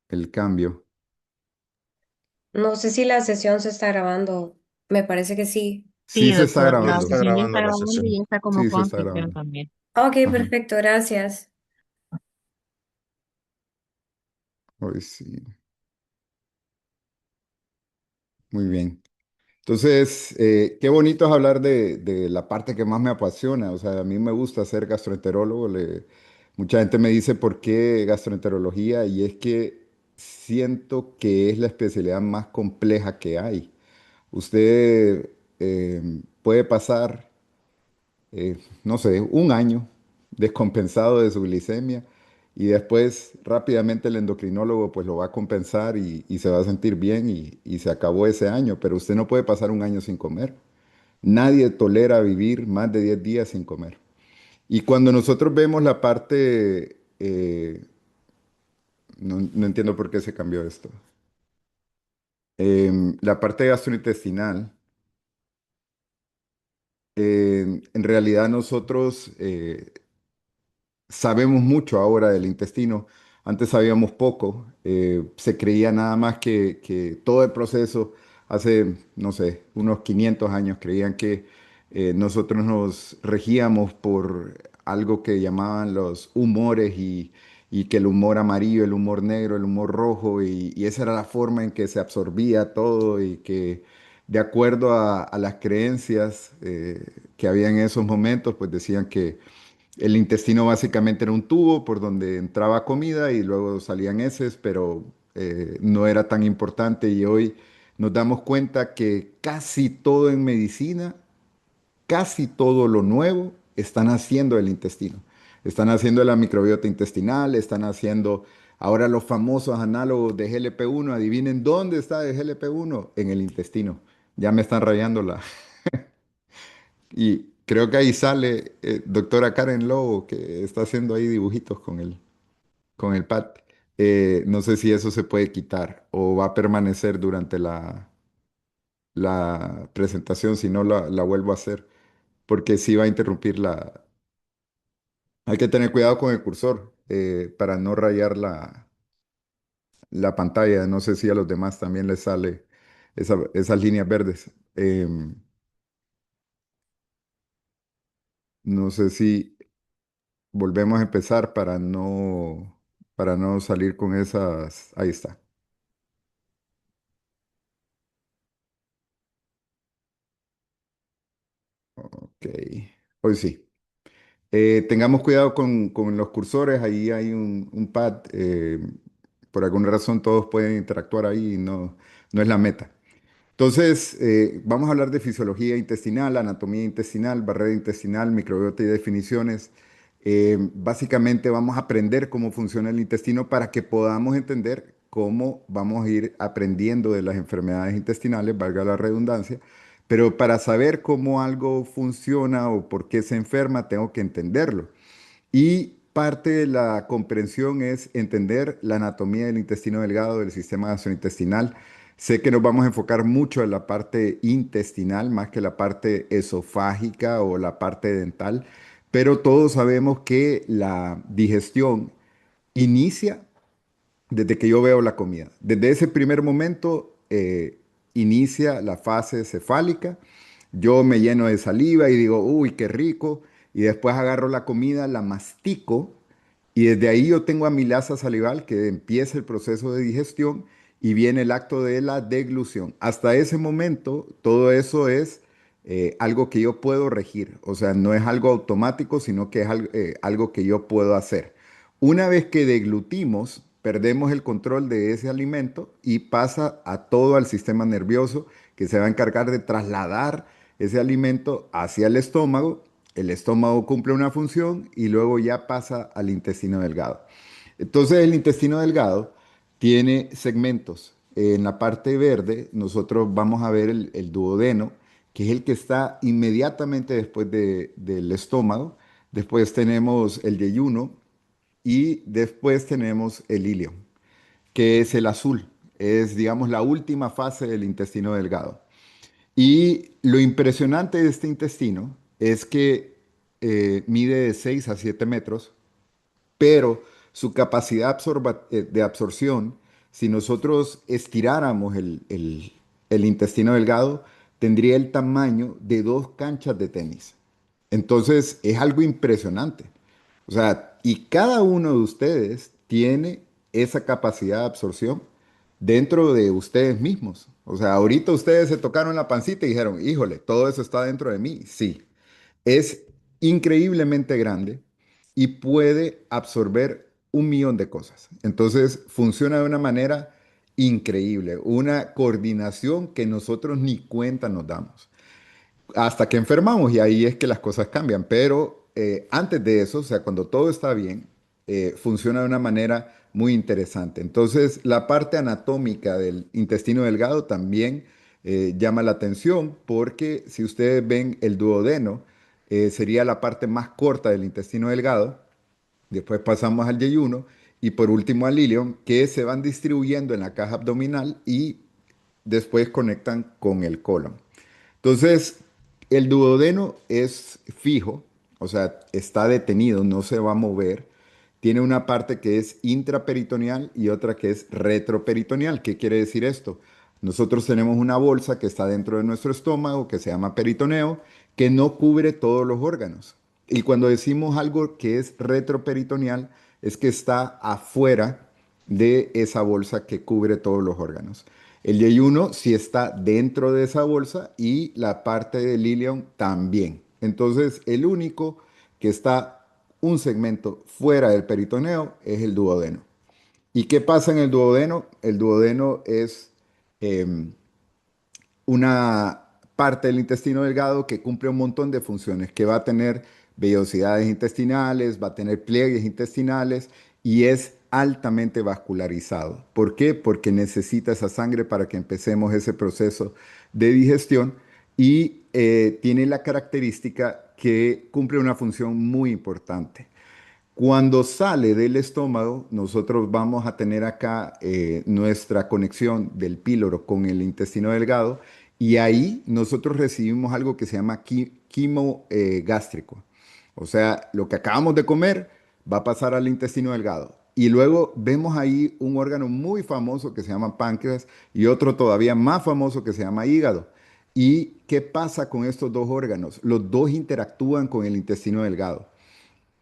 el cambio. No sé si la sesión se está grabando. Me parece que sí. Sí Sí, se está doctor, la Ya está grabando. sesión ya grabando está la grabando y sesión. ya está como Sí se está co-anfitrión grabando. también. Ok, Ajá. perfecto, gracias. Hoy sí. Muy bien. Entonces, qué bonito es hablar de la parte que más me apasiona. O sea, a mí me gusta ser gastroenterólogo. Mucha gente me dice por qué gastroenterología y es que siento que es la especialidad más compleja que hay. Usted puede pasar, no sé, un año descompensado de su glicemia y después rápidamente el endocrinólogo pues lo va a compensar y se va a sentir bien y se acabó ese año, pero usted no puede pasar un año sin comer. Nadie tolera vivir más de 10 días sin comer. Y cuando nosotros vemos la parte, no entiendo por qué se cambió esto, la parte gastrointestinal, en realidad nosotros sabemos mucho ahora del intestino. Antes sabíamos poco. Se creía nada más que todo el proceso, hace, no sé, unos 500 años, creían que nosotros nos regíamos por algo que llamaban los humores y que el humor amarillo, el humor negro, el humor rojo, y esa era la forma en que se absorbía todo y que de acuerdo a las creencias que había en esos momentos, pues decían que el intestino básicamente era un tubo por donde entraba comida y luego salían heces, pero no era tan importante y hoy nos damos cuenta que casi todo en medicina, casi todo lo nuevo están haciendo el intestino. Están haciendo la microbiota intestinal, están haciendo ahora los famosos análogos de GLP-1. Adivinen dónde está el GLP-1 en el intestino. Ya me están rayando la, y creo que ahí sale doctora Karen Lobo, que está haciendo ahí dibujitos con el pad. No sé si eso se puede quitar o va a permanecer durante la presentación, si no la vuelvo a hacer, porque sí va a interrumpir la... Hay que tener cuidado con el cursor para no rayar la pantalla. No sé si a los demás también les sale esas líneas verdes. No sé si volvemos a empezar para no salir con esas. Ahí está. Ok. Hoy sí. Tengamos cuidado con los cursores. Ahí hay un pad. Por alguna razón todos pueden interactuar ahí y no es la meta. Entonces, vamos a hablar de fisiología intestinal, anatomía intestinal, barrera intestinal, microbiota y definiciones. Básicamente vamos a aprender cómo funciona el intestino para que podamos entender cómo vamos a ir aprendiendo de las enfermedades intestinales, valga la redundancia, pero para saber cómo algo funciona o por qué se enferma, tengo que entenderlo. Y parte de la comprensión es entender la anatomía del intestino delgado, del sistema gastrointestinal. Sé que nos vamos a enfocar mucho en la parte intestinal más que la parte esofágica o la parte dental, pero todos sabemos que la digestión inicia desde que yo veo la comida. Desde ese primer momento inicia la fase cefálica. Yo me lleno de saliva y digo, uy, qué rico. Y después agarro la comida, la mastico y desde ahí yo tengo amilasa salival que empieza el proceso de digestión y viene el acto de la deglución. Hasta ese momento todo eso es algo que yo puedo regir. O sea, no es algo automático, sino que es algo que yo puedo hacer. Una vez que deglutimos, perdemos el control de ese alimento y pasa a todo al sistema nervioso que se va a encargar de trasladar ese alimento hacia el estómago cumple una función y luego ya pasa al intestino delgado. Entonces el intestino delgado tiene segmentos. En la parte verde nosotros vamos a ver el duodeno, que es el que está inmediatamente después del estómago. Después tenemos el yeyuno y después tenemos el ilio, que es el azul. Es, digamos, la última fase del intestino delgado. Y lo impresionante de este intestino es que mide de 6 a 7 metros, pero su capacidad de absorción, si nosotros estiráramos el intestino delgado, tendría el tamaño de 2 canchas de tenis. Entonces es algo impresionante. O sea, y cada uno de ustedes tiene esa capacidad de absorción dentro de ustedes mismos. O sea, ahorita ustedes se tocaron la pancita y dijeron, híjole, todo eso está dentro de mí. Sí, es increíblemente grande y puede absorber 1 millón de cosas. Entonces, funciona de una manera increíble, una coordinación que nosotros ni cuenta nos damos hasta que enfermamos y ahí es que las cosas cambian. Pero antes de eso, o sea, cuando todo está bien, funciona de una manera muy interesante. Entonces, la parte anatómica del intestino delgado también llama la atención porque si ustedes ven el duodeno, sería la parte más corta del intestino delgado. Después pasamos al yeyuno y por último al ilion, que se van distribuyendo en la caja abdominal y después conectan con el colon. Entonces, el duodeno es fijo, o sea, está detenido, no se va a mover. Tiene una parte que es intraperitoneal y otra que es retroperitoneal. ¿Qué quiere decir esto? Nosotros tenemos una bolsa que está dentro de nuestro estómago, que se llama peritoneo, que no cubre todos los órganos. Y cuando decimos algo que es retroperitoneal, es que está afuera de esa bolsa que cubre todos los órganos. El yeyuno sí está dentro de esa bolsa y la parte del ilion también. Entonces, el único que está un segmento fuera del peritoneo es el duodeno. ¿Y qué pasa en el duodeno? El duodeno es em, una parte del intestino delgado que cumple un montón de funciones, que va a tener vellosidades intestinales, va a tener pliegues intestinales y es altamente vascularizado. ¿Por qué? Porque necesita esa sangre para que empecemos ese proceso de digestión y tiene la característica que cumple una función muy importante. Cuando sale del estómago, nosotros vamos a tener acá nuestra conexión del píloro con el intestino delgado y ahí nosotros recibimos algo que se llama quimo gástrico. O sea, lo que acabamos de comer va a pasar al intestino delgado. Y luego vemos ahí un órgano muy famoso que se llama páncreas y otro todavía más famoso que se llama hígado. ¿Y qué pasa con estos dos órganos? Los dos interactúan con el intestino delgado.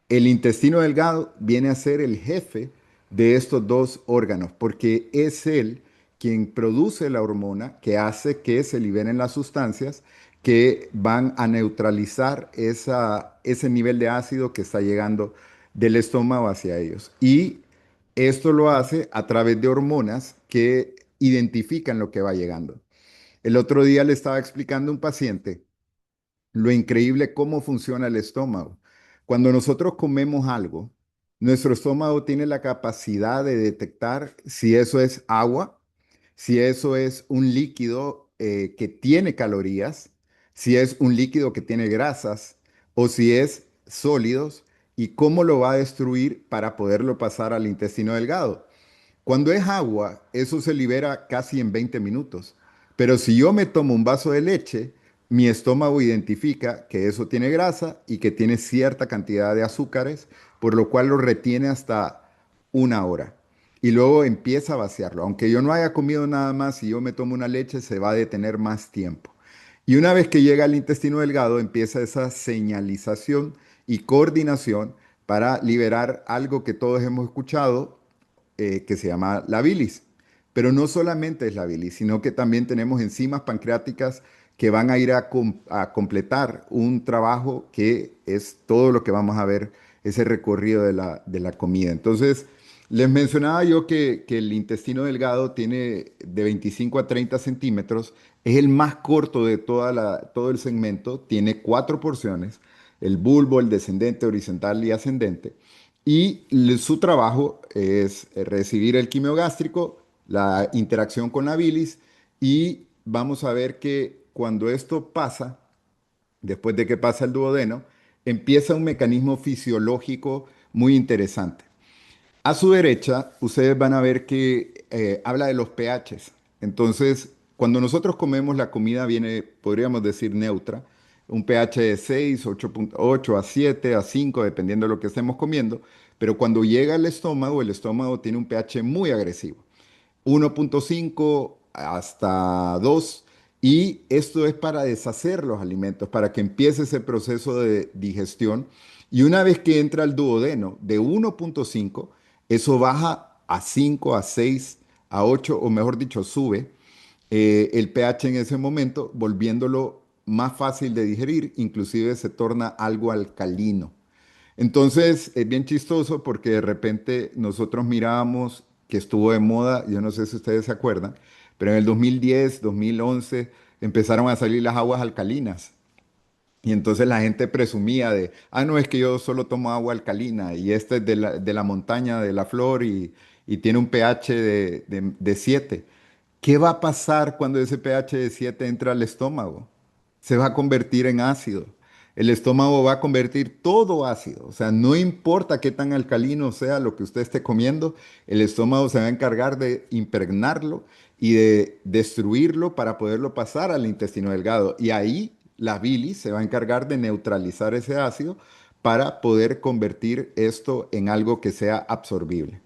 El intestino delgado viene a ser el jefe de estos dos órganos porque es él quien produce la hormona que hace que se liberen las sustancias que van a neutralizar ese nivel de ácido que está llegando del estómago hacia ellos. Y esto lo hace a través de hormonas que identifican lo que va llegando. El otro día le estaba explicando a un paciente lo increíble cómo funciona el estómago. Cuando nosotros comemos algo, nuestro estómago tiene la capacidad de detectar si eso es agua, si eso es un líquido que tiene calorías, si es un líquido que tiene grasas o si es sólidos y cómo lo va a destruir para poderlo pasar al intestino delgado. Cuando es agua, eso se libera casi en 20 minutos. Pero si yo me tomo un vaso de leche, mi estómago identifica que eso tiene grasa y que tiene cierta cantidad de azúcares, por lo cual lo retiene hasta 1 hora. Y luego empieza a vaciarlo. Aunque yo no haya comido nada más y yo me tomo una leche, se va a detener más tiempo. Y una vez que llega al intestino delgado, empieza esa señalización y coordinación para liberar algo que todos hemos escuchado, que se llama la bilis. Pero no solamente es la bilis, sino que también tenemos enzimas pancreáticas que van a ir a completar un trabajo que es todo lo que vamos a ver, ese recorrido de la comida. Entonces, les mencionaba yo que el intestino delgado tiene de 25 a 30 centímetros, es el más corto de todo el segmento, tiene 4 porciones, el bulbo, el descendente, horizontal y ascendente. Y su trabajo es recibir el quimio gástrico, la interacción con la bilis, y vamos a ver que cuando esto pasa, después de que pasa el duodeno, empieza un mecanismo fisiológico muy interesante. A su derecha, ustedes van a ver que habla de los pHs. Entonces, cuando nosotros comemos, la comida viene, podríamos decir, neutra. Un pH de 6, 8.8 a 7, a 5, dependiendo de lo que estemos comiendo. Pero cuando llega al estómago, el estómago tiene un pH muy agresivo. 1.5 hasta 2. Y esto es para deshacer los alimentos, para que empiece ese proceso de digestión. Y una vez que entra el duodeno de 1.5, eso baja a 5, a 6, a 8, o mejor dicho, sube el pH en ese momento, volviéndolo más fácil de digerir, inclusive se torna algo alcalino. Entonces es bien chistoso porque de repente nosotros mirábamos que estuvo de moda, yo no sé si ustedes se acuerdan, pero en el 2010, 2011 empezaron a salir las aguas alcalinas. Y entonces la gente presumía de, no, es que yo solo tomo agua alcalina y este es de la montaña de la flor y tiene un pH de 7. ¿Qué va a pasar cuando ese pH de 7 entra al estómago? Se va a convertir en ácido. El estómago va a convertir todo ácido. O sea, no importa qué tan alcalino sea lo que usted esté comiendo, el estómago se va a encargar de impregnarlo y de destruirlo para poderlo pasar al intestino delgado. Y ahí la bilis se va a encargar de neutralizar ese ácido para poder convertir esto en algo que sea absorbible.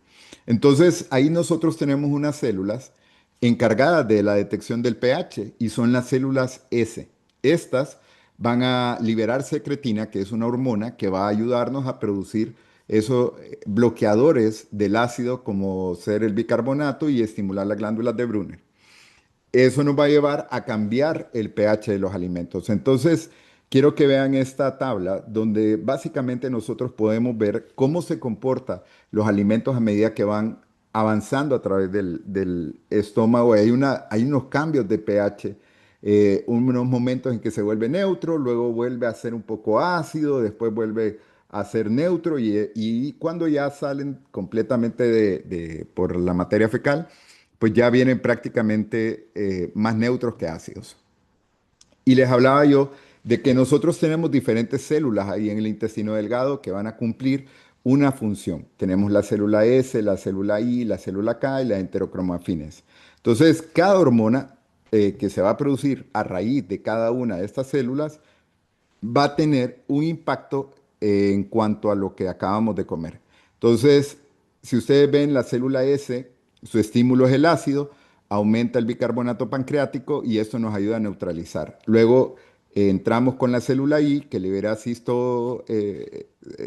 Entonces, ahí nosotros tenemos unas células encargadas de la detección del pH y son las células S. Estas van a liberar secretina, que es una hormona que va a ayudarnos a producir esos bloqueadores del ácido, como ser el bicarbonato, y estimular las glándulas de Brunner. Eso nos va a llevar a cambiar el pH de los alimentos. Entonces, quiero que vean esta tabla donde básicamente nosotros podemos ver cómo se comportan los alimentos a medida que van avanzando a través del estómago. Hay unos cambios de pH, unos momentos en que se vuelve neutro, luego vuelve a ser un poco ácido, después vuelve a ser neutro y cuando ya salen completamente por la materia fecal, pues ya vienen prácticamente más neutros que ácidos. Y les hablaba yo de que nosotros tenemos diferentes células ahí en el intestino delgado que van a cumplir una función. Tenemos la célula S, la célula I, la célula K y las enterocromafines. Entonces, cada hormona que se va a producir a raíz de cada una de estas células va a tener un impacto en cuanto a lo que acabamos de comer. Entonces, si ustedes ven la célula S, su estímulo es el ácido, aumenta el bicarbonato pancreático y esto nos ayuda a neutralizar. Luego entramos con la célula I, que libera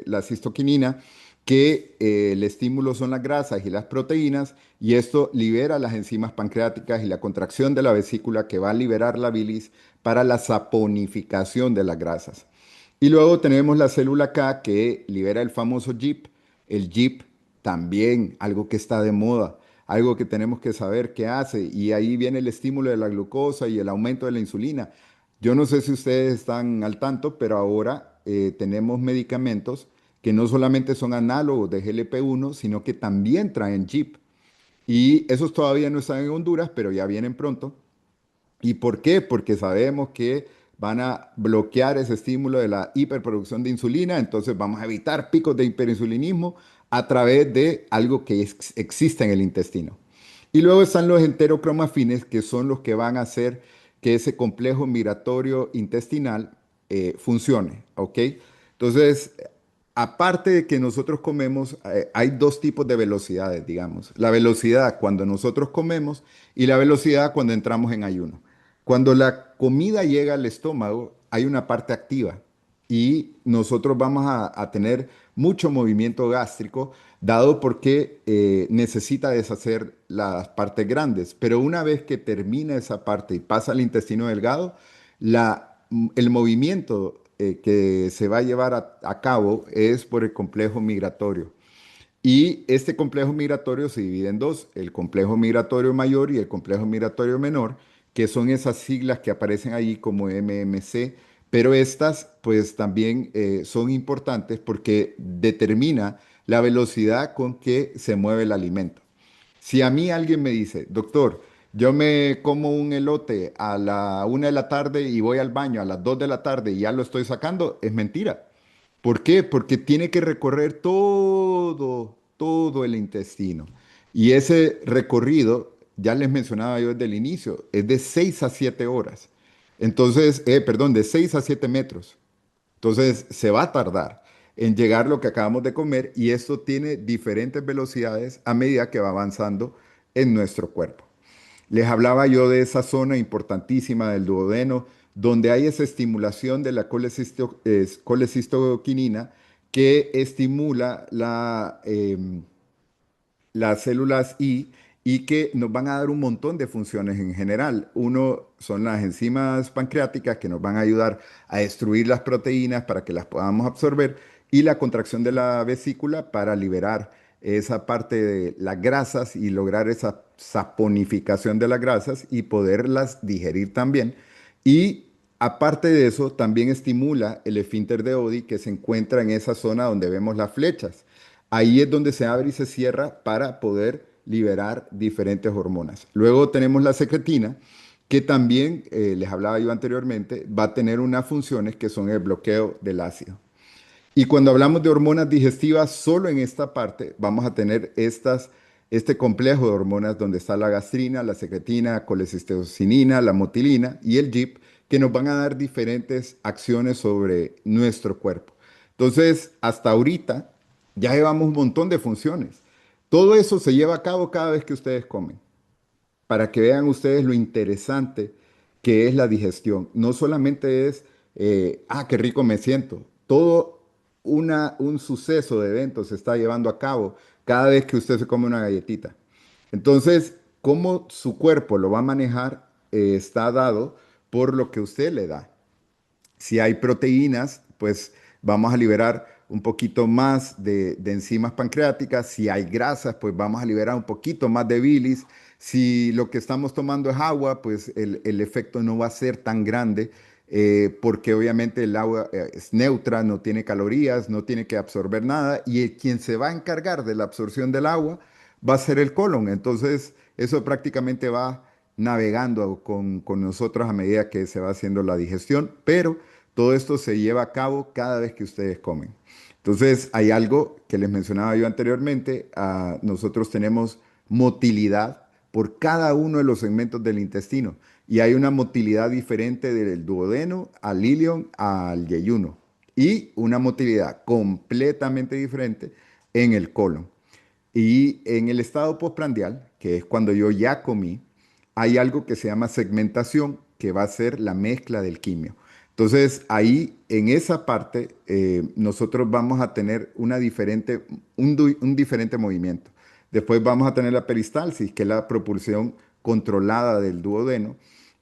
la cistoquinina, que el estímulo son las grasas y las proteínas, y esto libera las enzimas pancreáticas y la contracción de la vesícula que va a liberar la bilis para la saponificación de las grasas. Y luego tenemos la célula K que libera el famoso GIP. El GIP también, algo que está de moda, algo que tenemos que saber qué hace. Y ahí viene el estímulo de la glucosa y el aumento de la insulina. Yo no sé si ustedes están al tanto, pero ahora tenemos medicamentos que no solamente son análogos de GLP-1, sino que también traen GIP. Y esos todavía no están en Honduras, pero ya vienen pronto. ¿Y por qué? Porque sabemos que van a bloquear ese estímulo de la hiperproducción de insulina, entonces vamos a evitar picos de hiperinsulinismo a través de algo que existe en el intestino. Y luego están los enterocromafines, que son los que van a hacer que ese complejo migratorio intestinal funcione, ¿ok? Entonces, aparte de que nosotros comemos, hay dos tipos de velocidades, digamos. La velocidad cuando nosotros comemos y la velocidad cuando entramos en ayuno. Cuando la comida llega al estómago, hay una parte activa y nosotros vamos a tener mucho movimiento gástrico, dado porque necesita deshacer las partes grandes. Pero una vez que termina esa parte y pasa al intestino delgado, el movimiento que se va a llevar a cabo es por el complejo migratorio. Y este complejo migratorio se divide en dos, el complejo migratorio mayor y el complejo migratorio menor, que son esas siglas que aparecen ahí como MMC, pero estas pues también son importantes porque determina la velocidad con que se mueve el alimento. Si a mí alguien me dice, doctor, yo me como un elote a la 1 de la tarde y voy al baño a las 2 de la tarde y ya lo estoy sacando, es mentira. ¿Por qué? Porque tiene que recorrer todo el intestino. Y ese recorrido, ya les mencionaba yo desde el inicio, es de 6 a 7 horas. Entonces, perdón, de 6 a 7 metros. Entonces, se va a tardar en llegar lo que acabamos de comer y esto tiene diferentes velocidades a medida que va avanzando en nuestro cuerpo. Les hablaba yo de esa zona importantísima del duodeno, donde hay esa estimulación de la colecistoquinina que estimula las células y que nos van a dar un montón de funciones en general. Uno son las enzimas pancreáticas que nos van a ayudar a destruir las proteínas para que las podamos absorber y la contracción de la vesícula para liberar esa parte de las grasas y lograr esa saponificación de las grasas y poderlas digerir también. Y aparte de eso, también estimula el esfínter de Oddi que se encuentra en esa zona donde vemos las flechas. Ahí es donde se abre y se cierra para poder liberar diferentes hormonas. Luego tenemos la secretina, que también, les hablaba yo anteriormente, va a tener unas funciones que son el bloqueo del ácido. Y cuando hablamos de hormonas digestivas, solo en esta parte vamos a tener este complejo de hormonas donde está la gastrina, la secretina, colecistocinina, la motilina y el GIP, que nos van a dar diferentes acciones sobre nuestro cuerpo. Entonces, hasta ahorita ya llevamos un montón de funciones. Todo eso se lleva a cabo cada vez que ustedes comen, para que vean ustedes lo interesante que es la digestión. No solamente es, qué rico me siento. Todo un suceso de eventos se está llevando a cabo cada vez que usted se come una galletita. Entonces, cómo su cuerpo lo va a manejar está dado por lo que usted le da. Si hay proteínas, pues vamos a liberar un poquito más de enzimas pancreáticas. Si hay grasas, pues vamos a liberar un poquito más de bilis. Si lo que estamos tomando es agua, pues el efecto no va a ser tan grande porque obviamente el agua es neutra, no tiene calorías, no tiene que absorber nada y quien se va a encargar de la absorción del agua va a ser el colon. Entonces, eso prácticamente va navegando con nosotros a medida que se va haciendo la digestión, pero todo esto se lleva a cabo cada vez que ustedes comen. Entonces, hay algo que les mencionaba yo anteriormente. Nosotros tenemos motilidad por cada uno de los segmentos del intestino y hay una motilidad diferente del duodeno al ilion al yeyuno y una motilidad completamente diferente en el colon. Y en el estado postprandial, que es cuando yo ya comí, hay algo que se llama segmentación, que va a ser la mezcla del quimio. Entonces, ahí en esa parte nosotros vamos a tener un diferente movimiento. Después vamos a tener la peristalsis, que es la propulsión controlada del duodeno.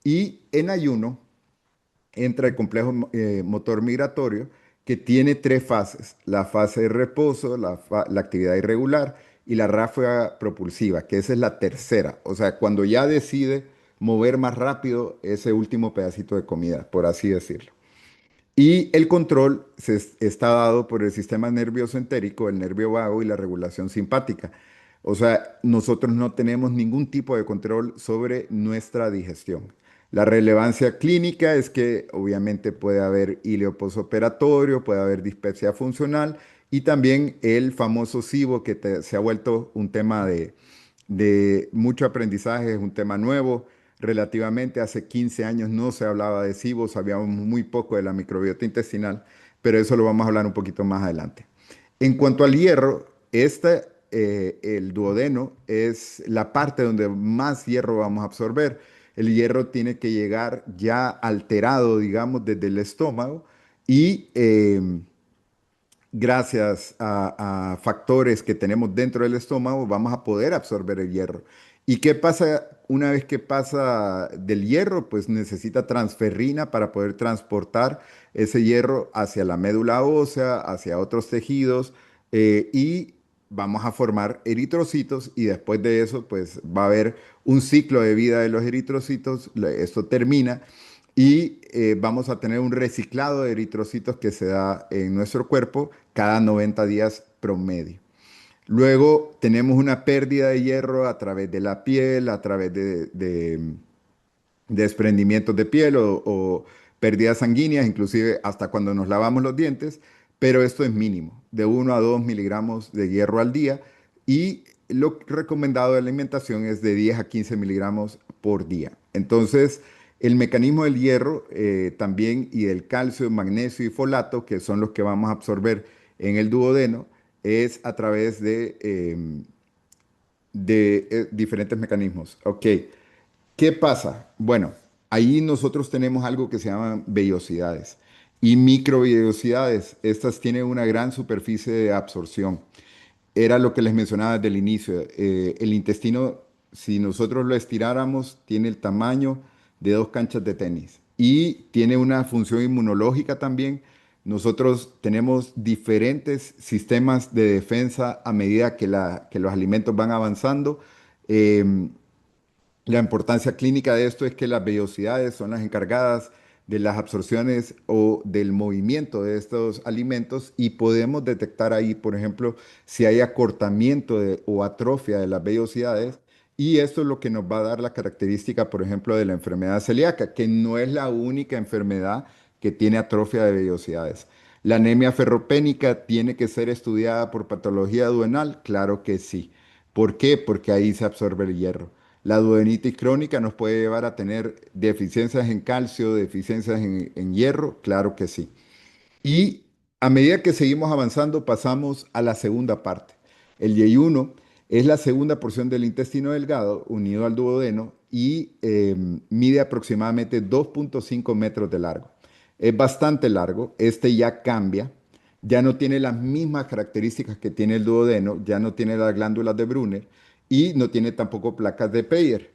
Y en ayuno entra el complejo motor migratorio, que tiene tres fases: la fase de reposo, la actividad irregular y la ráfaga propulsiva, que esa es la tercera. O sea, cuando ya decide mover más rápido ese último pedacito de comida, por así decirlo. Y el control está dado por el sistema nervioso entérico, el nervio vago y la regulación simpática. O sea, nosotros no tenemos ningún tipo de control sobre nuestra digestión. La relevancia clínica es que obviamente puede haber ileo posoperatorio, puede haber dispepsia funcional y también el famoso SIBO que se ha vuelto un tema de mucho aprendizaje, es un tema nuevo. Relativamente hace 15 años no se hablaba de SIBO, sabíamos muy poco de la microbiota intestinal, pero eso lo vamos a hablar un poquito más adelante. En cuanto al hierro, el duodeno es la parte donde más hierro vamos a absorber. El hierro tiene que llegar ya alterado, digamos, desde el estómago y gracias a factores que tenemos dentro del estómago vamos a poder absorber el hierro. ¿Y qué pasa una vez que pasa del hierro? Pues necesita transferrina para poder transportar ese hierro hacia la médula ósea, hacia otros tejidos y vamos a formar eritrocitos y después de eso pues va a haber un ciclo de vida de los eritrocitos, esto termina y vamos a tener un reciclado de eritrocitos que se da en nuestro cuerpo cada 90 días promedio. Luego tenemos una pérdida de hierro a través de la piel, a través de desprendimientos de piel o pérdidas sanguíneas, inclusive hasta cuando nos lavamos los dientes, pero esto es mínimo, de 1 a 2 miligramos de hierro al día y lo recomendado de alimentación es de 10 a 15 miligramos por día. Entonces, el mecanismo del hierro también y del calcio, magnesio y folato, que son los que vamos a absorber en el duodeno, es a través de diferentes mecanismos. Ok, ¿qué pasa? Bueno, ahí nosotros tenemos algo que se llaman vellosidades y microvellosidades. Estas tienen una gran superficie de absorción. Era lo que les mencionaba desde el inicio. El intestino, si nosotros lo estiráramos, tiene el tamaño de 2 canchas de tenis y tiene una función inmunológica también. Nosotros tenemos diferentes sistemas de defensa a medida que los alimentos van avanzando. Em, la importancia clínica de esto es que las vellosidades son las encargadas de las absorciones o del movimiento de estos alimentos y podemos detectar ahí, por ejemplo, si hay acortamiento o atrofia de las vellosidades y esto es lo que nos va a dar la característica, por ejemplo, de la enfermedad celíaca, que no es la única enfermedad que tiene atrofia de vellosidades. ¿La anemia ferropénica tiene que ser estudiada por patología duodenal? Claro que sí. ¿Por qué? Porque ahí se absorbe el hierro. La duodenitis crónica nos puede llevar a tener deficiencias en calcio, deficiencias en hierro, claro que sí. Y a medida que seguimos avanzando, pasamos a la segunda parte. El yeyuno es la segunda porción del intestino delgado unido al duodeno y mide aproximadamente 2,5 metros de largo. Es bastante largo, este ya cambia, ya no tiene las mismas características que tiene el duodeno, ya no tiene las glándulas de Brunner y no tiene tampoco placas de Peyer,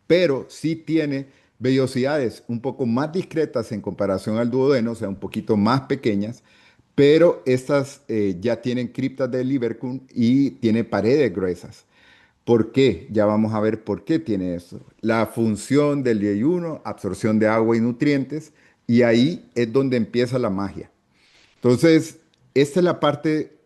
pero sí tiene vellosidades un poco más discretas en comparación al duodeno, o sea, un poquito más pequeñas, pero estas ya tienen criptas de Lieberkühn y tiene paredes gruesas. ¿Por qué? Ya vamos a ver por qué tiene esto. La función del yeyuno, absorción de agua y nutrientes, y ahí es donde empieza la magia. Entonces, esta es la parte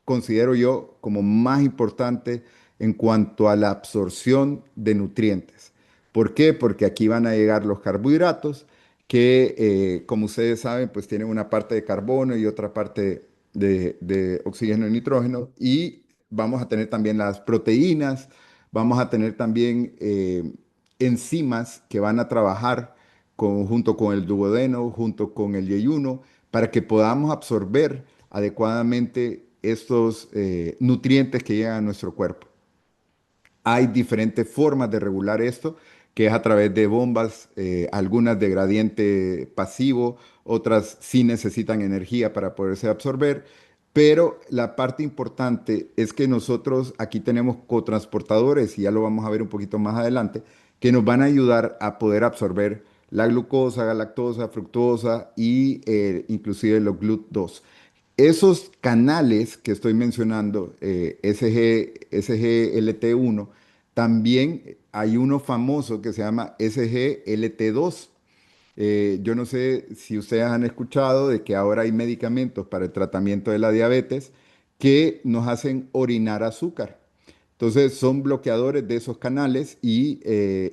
considero yo como más importante en cuanto a la absorción de nutrientes. ¿Por qué? Porque aquí van a llegar los carbohidratos que, como ustedes saben, pues tienen una parte de carbono y otra parte de oxígeno y nitrógeno. Y vamos a tener también las proteínas, vamos a tener también enzimas que van a trabajar junto con el duodeno, junto con el yeyuno, para que podamos absorber adecuadamente estos nutrientes que llegan a nuestro cuerpo. Hay diferentes formas de regular esto, que es a través de bombas, algunas de gradiente pasivo, otras sí necesitan energía para poderse absorber, pero la parte importante es que nosotros aquí tenemos cotransportadores, y ya lo vamos a ver un poquito más adelante, que nos van a ayudar a poder absorber la glucosa, galactosa, fructosa y inclusive los GLUT2. Esos canales que estoy mencionando, SGLT1, también hay uno famoso que se llama SGLT2. Yo no sé si ustedes han escuchado de que ahora hay medicamentos para el tratamiento de la diabetes que nos hacen orinar azúcar. Entonces son bloqueadores de esos canales y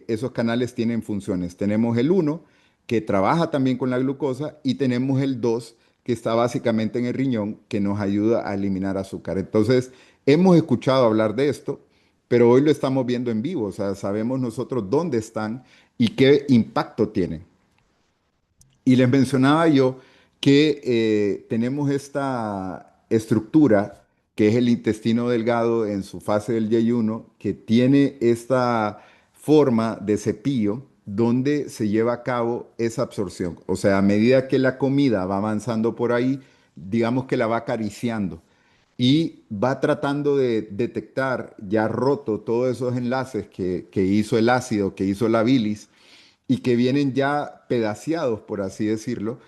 esos canales tienen funciones. Tenemos el uno que trabaja también con la glucosa y tenemos el 2 que está básicamente en el riñón que nos ayuda a eliminar azúcar. Entonces hemos escuchado hablar de esto, pero hoy lo estamos viendo en vivo. O sea, sabemos nosotros dónde están y qué impacto tienen. Y les mencionaba yo que tenemos esta estructura que es el intestino delgado en su fase del yeyuno, que tiene esta forma de cepillo donde se lleva a cabo esa absorción. O sea, a medida que la comida va avanzando por ahí, digamos que la va acariciando y va tratando de detectar ya roto todos esos enlaces que hizo el ácido, que hizo la bilis y que vienen ya pedaciados, por así decirlo.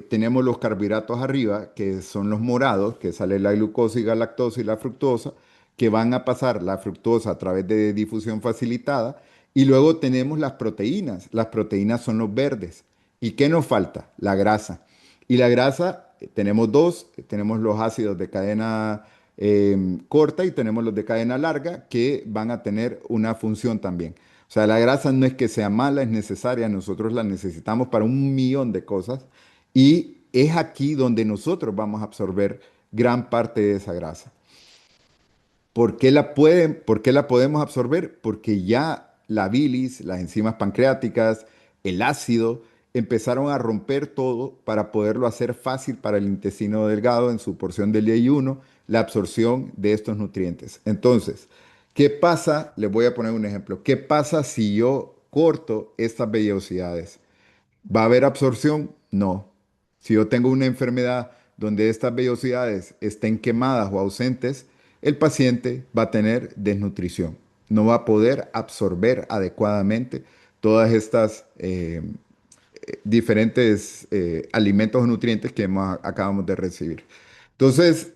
Tenemos los carbohidratos arriba, que son los morados, que sale la glucosa y la lactosa y la fructosa, que van a pasar la fructosa a través de difusión facilitada. Y luego tenemos las proteínas. Las proteínas son los verdes. ¿Y qué nos falta? La grasa. Y la grasa, tenemos dos, tenemos los ácidos de cadena corta y tenemos los de cadena larga que van a tener una función también. O sea, la grasa no es que sea mala, es necesaria, nosotros la necesitamos para un millón de cosas y es aquí donde nosotros vamos a absorber gran parte de esa grasa. ¿Por qué la podemos absorber? Porque ya la bilis, las enzimas pancreáticas, el ácido, empezaron a romper todo para poderlo hacer fácil para el intestino delgado en su porción del I1, la absorción de estos nutrientes. Entonces, ¿qué pasa? Les voy a poner un ejemplo. ¿Qué pasa si yo corto estas vellosidades? ¿Va a haber absorción? No. Si yo tengo una enfermedad donde estas vellosidades estén quemadas o ausentes, el paciente va a tener desnutrición. No va a poder absorber adecuadamente todas estas diferentes alimentos o nutrientes que acabamos de recibir. Entonces,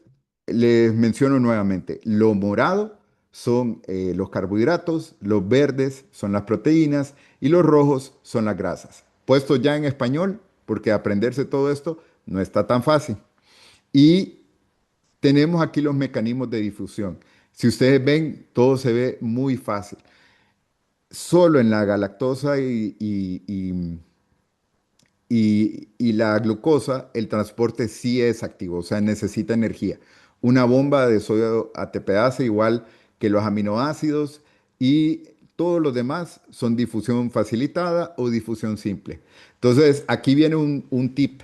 les menciono nuevamente, lo morado son los carbohidratos, los verdes son las proteínas y los rojos son las grasas. Puesto ya en español, porque aprenderse todo esto no está tan fácil. Y tenemos aquí los mecanismos de difusión. Si ustedes ven, todo se ve muy fácil. Solo en la galactosa y la glucosa, el transporte sí es activo, o sea, necesita energía. Una bomba de sodio ATPase igual que los aminoácidos y todos los demás son difusión facilitada o difusión simple. Entonces, aquí viene un tip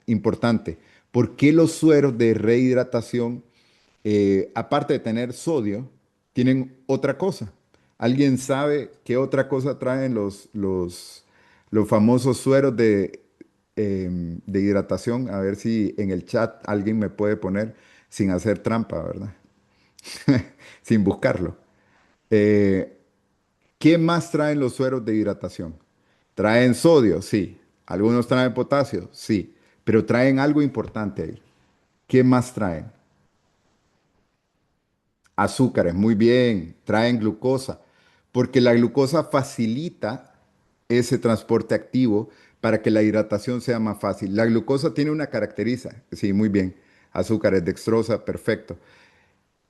importante. ¿Por qué los sueros de rehidratación, aparte de tener sodio, tienen otra cosa? ¿Alguien sabe qué otra cosa traen los famosos sueros de hidratación? A ver si en el chat alguien me puede poner sin hacer trampa, ¿verdad? Sin buscarlo. Eh, ¿Qué más traen los sueros de hidratación? ¿Traen sodio? Sí. ¿Algunos traen potasio? Sí. Pero traen algo importante ahí. ¿Qué más traen? Azúcares, muy bien. Traen glucosa, porque la glucosa facilita ese transporte activo para que la hidratación sea más fácil. La glucosa tiene una característica, sí, muy bien. Azúcares, dextrosa, perfecto.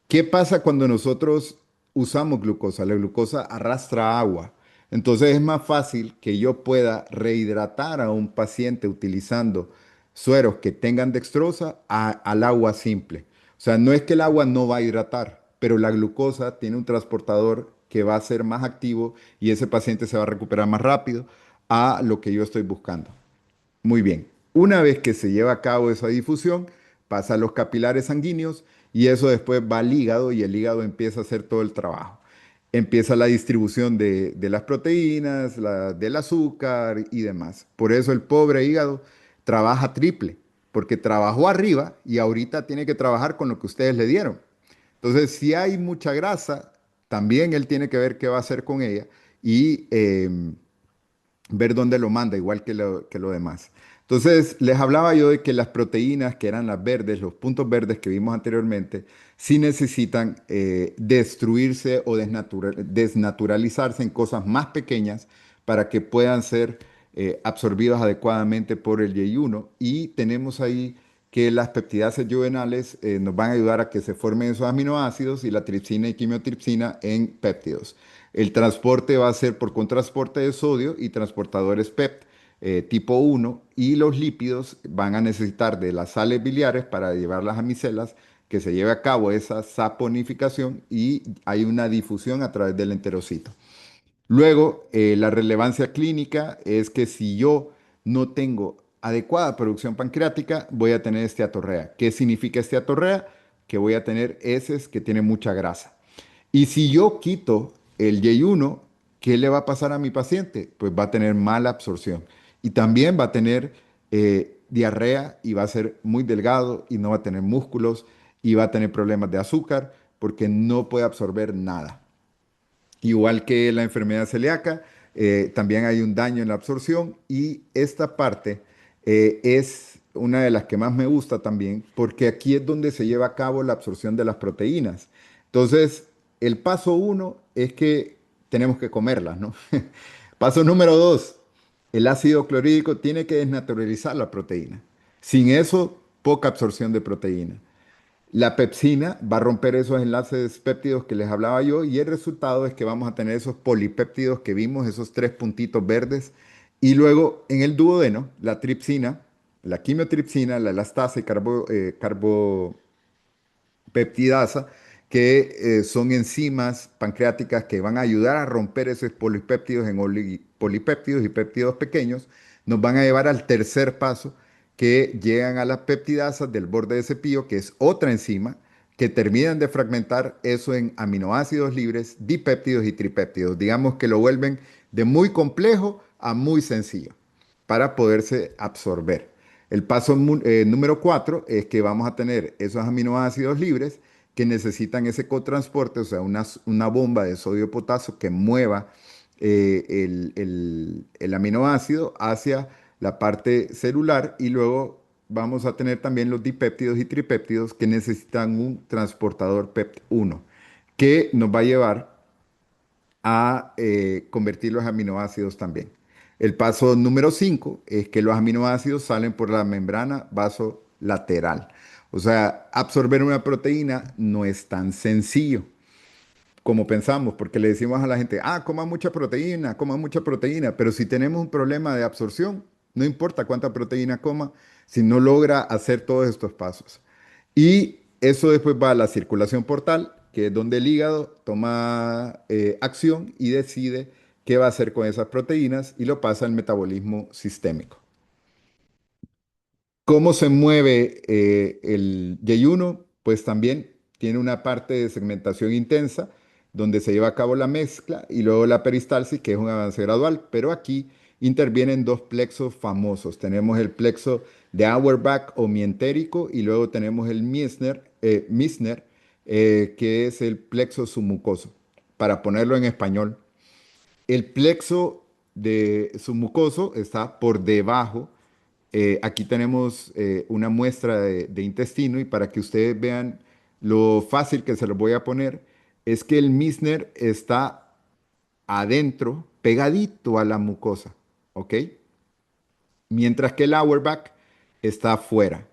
¿Qué pasa cuando nosotros usamos glucosa? La glucosa arrastra agua. Entonces es más fácil que yo pueda rehidratar a un paciente utilizando sueros que tengan dextrosa al agua simple. O sea, no es que el agua no va a hidratar, pero la glucosa tiene un transportador que va a ser más activo y ese paciente se va a recuperar más rápido a lo que yo estoy buscando. Muy bien. Una vez que se lleva a cabo esa difusión, pasa a los capilares sanguíneos y eso después va al hígado y el hígado empieza a hacer todo el trabajo. Empieza la distribución de las proteínas, del azúcar y demás. Por eso el pobre hígado trabaja triple, porque trabajó arriba y ahorita tiene que trabajar con lo que ustedes le dieron. Entonces, si hay mucha grasa, también él tiene que ver qué va a hacer con ella y ver dónde lo manda, igual que lo demás. Entonces, les hablaba yo de que las proteínas, que eran las verdes, los puntos verdes que vimos anteriormente, sí necesitan destruirse o desnaturalizarse en cosas más pequeñas para que puedan ser absorbidas adecuadamente por el Y1. Y tenemos ahí que las peptidasas juvenales nos van a ayudar a que se formen esos aminoácidos y la tripsina y quimiotripsina en péptidos. El transporte va a ser por contrasporte de sodio y transportadores PEP tipo 1 y los lípidos van a necesitar de las sales biliares para llevarlas a micelas, que se lleve a cabo esa saponificación y hay una difusión a través del enterocito. Luego, la relevancia clínica es que si yo no tengo adecuada producción pancreática, voy a tener esteatorrea. ¿Qué significa esteatorrea? Que voy a tener heces que tienen mucha grasa. Y si yo quito el J1, ¿qué le va a pasar a mi paciente? Pues va a tener mala absorción. Y también va a tener diarrea y va a ser muy delgado y no va a tener músculos y va a tener problemas de azúcar porque no puede absorber nada. Igual que la enfermedad celíaca, también hay un daño en la absorción y esta parte es una de las que más me gusta también porque aquí es donde se lleva a cabo la absorción de las proteínas. Entonces, el paso uno es que tenemos que comerlas, ¿no? Paso número dos, el ácido clorhídrico tiene que desnaturalizar la proteína. Sin eso, poca absorción de proteína. La pepsina va a romper esos enlaces péptidos que les hablaba yo y el resultado es que vamos a tener esos polipéptidos que vimos, esos tres puntitos verdes. Y luego en el duodeno, la tripsina, la quimiotripsina, la elastasa y carbopeptidasa, que son enzimas pancreáticas que van a ayudar a romper esos polipéptidos en polipéptidos y péptidos pequeños, nos van a llevar al tercer paso, que llegan a las peptidasas del borde de cepillo, que es otra enzima, que terminan de fragmentar eso en aminoácidos libres, dipéptidos y tripéptidos. Digamos que lo vuelven de muy complejo a muy sencillo para poderse absorber. El paso número 4 es que vamos a tener esos aminoácidos libres que necesitan ese cotransporte, o sea, una bomba de sodio-potasio que mueva el aminoácido hacia la parte celular y luego vamos a tener también los dipéptidos y tripéptidos que necesitan un transportador PEP1 que nos va a llevar a convertir los aminoácidos también. El paso número 5 es que los aminoácidos salen por la membrana vasolateral. O sea, absorber una proteína no es tan sencillo como pensamos, porque le decimos a la gente, coma mucha proteína, pero si tenemos un problema de absorción, no importa cuánta proteína coma, si no logra hacer todos estos pasos. Y eso después va a la circulación portal, que es donde el hígado toma acción y decide qué va a hacer con esas proteínas y lo pasa al metabolismo sistémico. ¿Cómo se mueve el J1? Pues también tiene una parte de segmentación intensa donde se lleva a cabo la mezcla y luego la peristalsis, que es un avance gradual, pero aquí intervienen dos plexos famosos. Tenemos el plexo de Auerbach o mientérico y luego tenemos el Meissner, que es el plexo submucoso. Para ponerlo en español, el plexo de submucoso está por debajo. Aquí tenemos una muestra de intestino y para que ustedes vean lo fácil que se los voy a poner, es que el Meissner está adentro, pegadito a la mucosa, ¿ok? Mientras que el Auerbach está afuera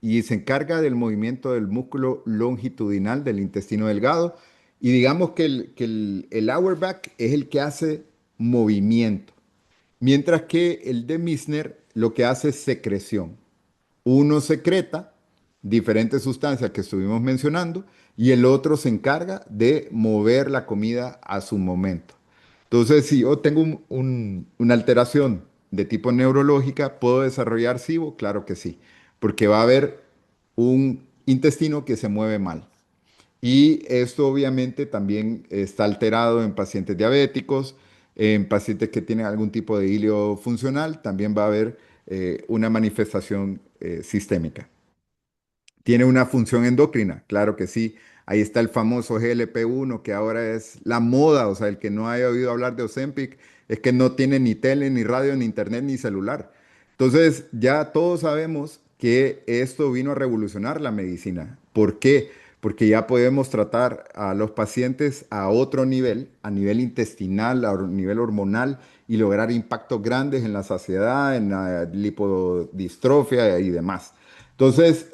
y se encarga del movimiento del músculo longitudinal del intestino delgado. Y digamos que el Auerbach es el que hace movimiento, mientras que el de Meissner lo que hace es secreción. Uno secreta diferentes sustancias que estuvimos mencionando y el otro se encarga de mover la comida a su momento. Entonces, si yo tengo una alteración de tipo neurológica, ¿puedo desarrollar SIBO? Claro que sí, porque va a haber un intestino que se mueve mal. Y esto obviamente también está alterado en pacientes diabéticos, en pacientes que tienen algún tipo de hilio funcional, también va a haber una manifestación sistémica. ¿Tiene una función endocrina? Claro que sí. Ahí está el famoso GLP-1 que ahora es la moda, o sea, el que no haya oído hablar de Ozempic es que no tiene ni tele, ni radio, ni internet, ni celular. Entonces, ya todos sabemos que esto vino a revolucionar la medicina. ¿Por qué? Porque ya podemos tratar a los pacientes a otro nivel, a nivel intestinal, a nivel hormonal, y lograr impactos grandes en la saciedad, en la lipodistrofia y demás. Entonces,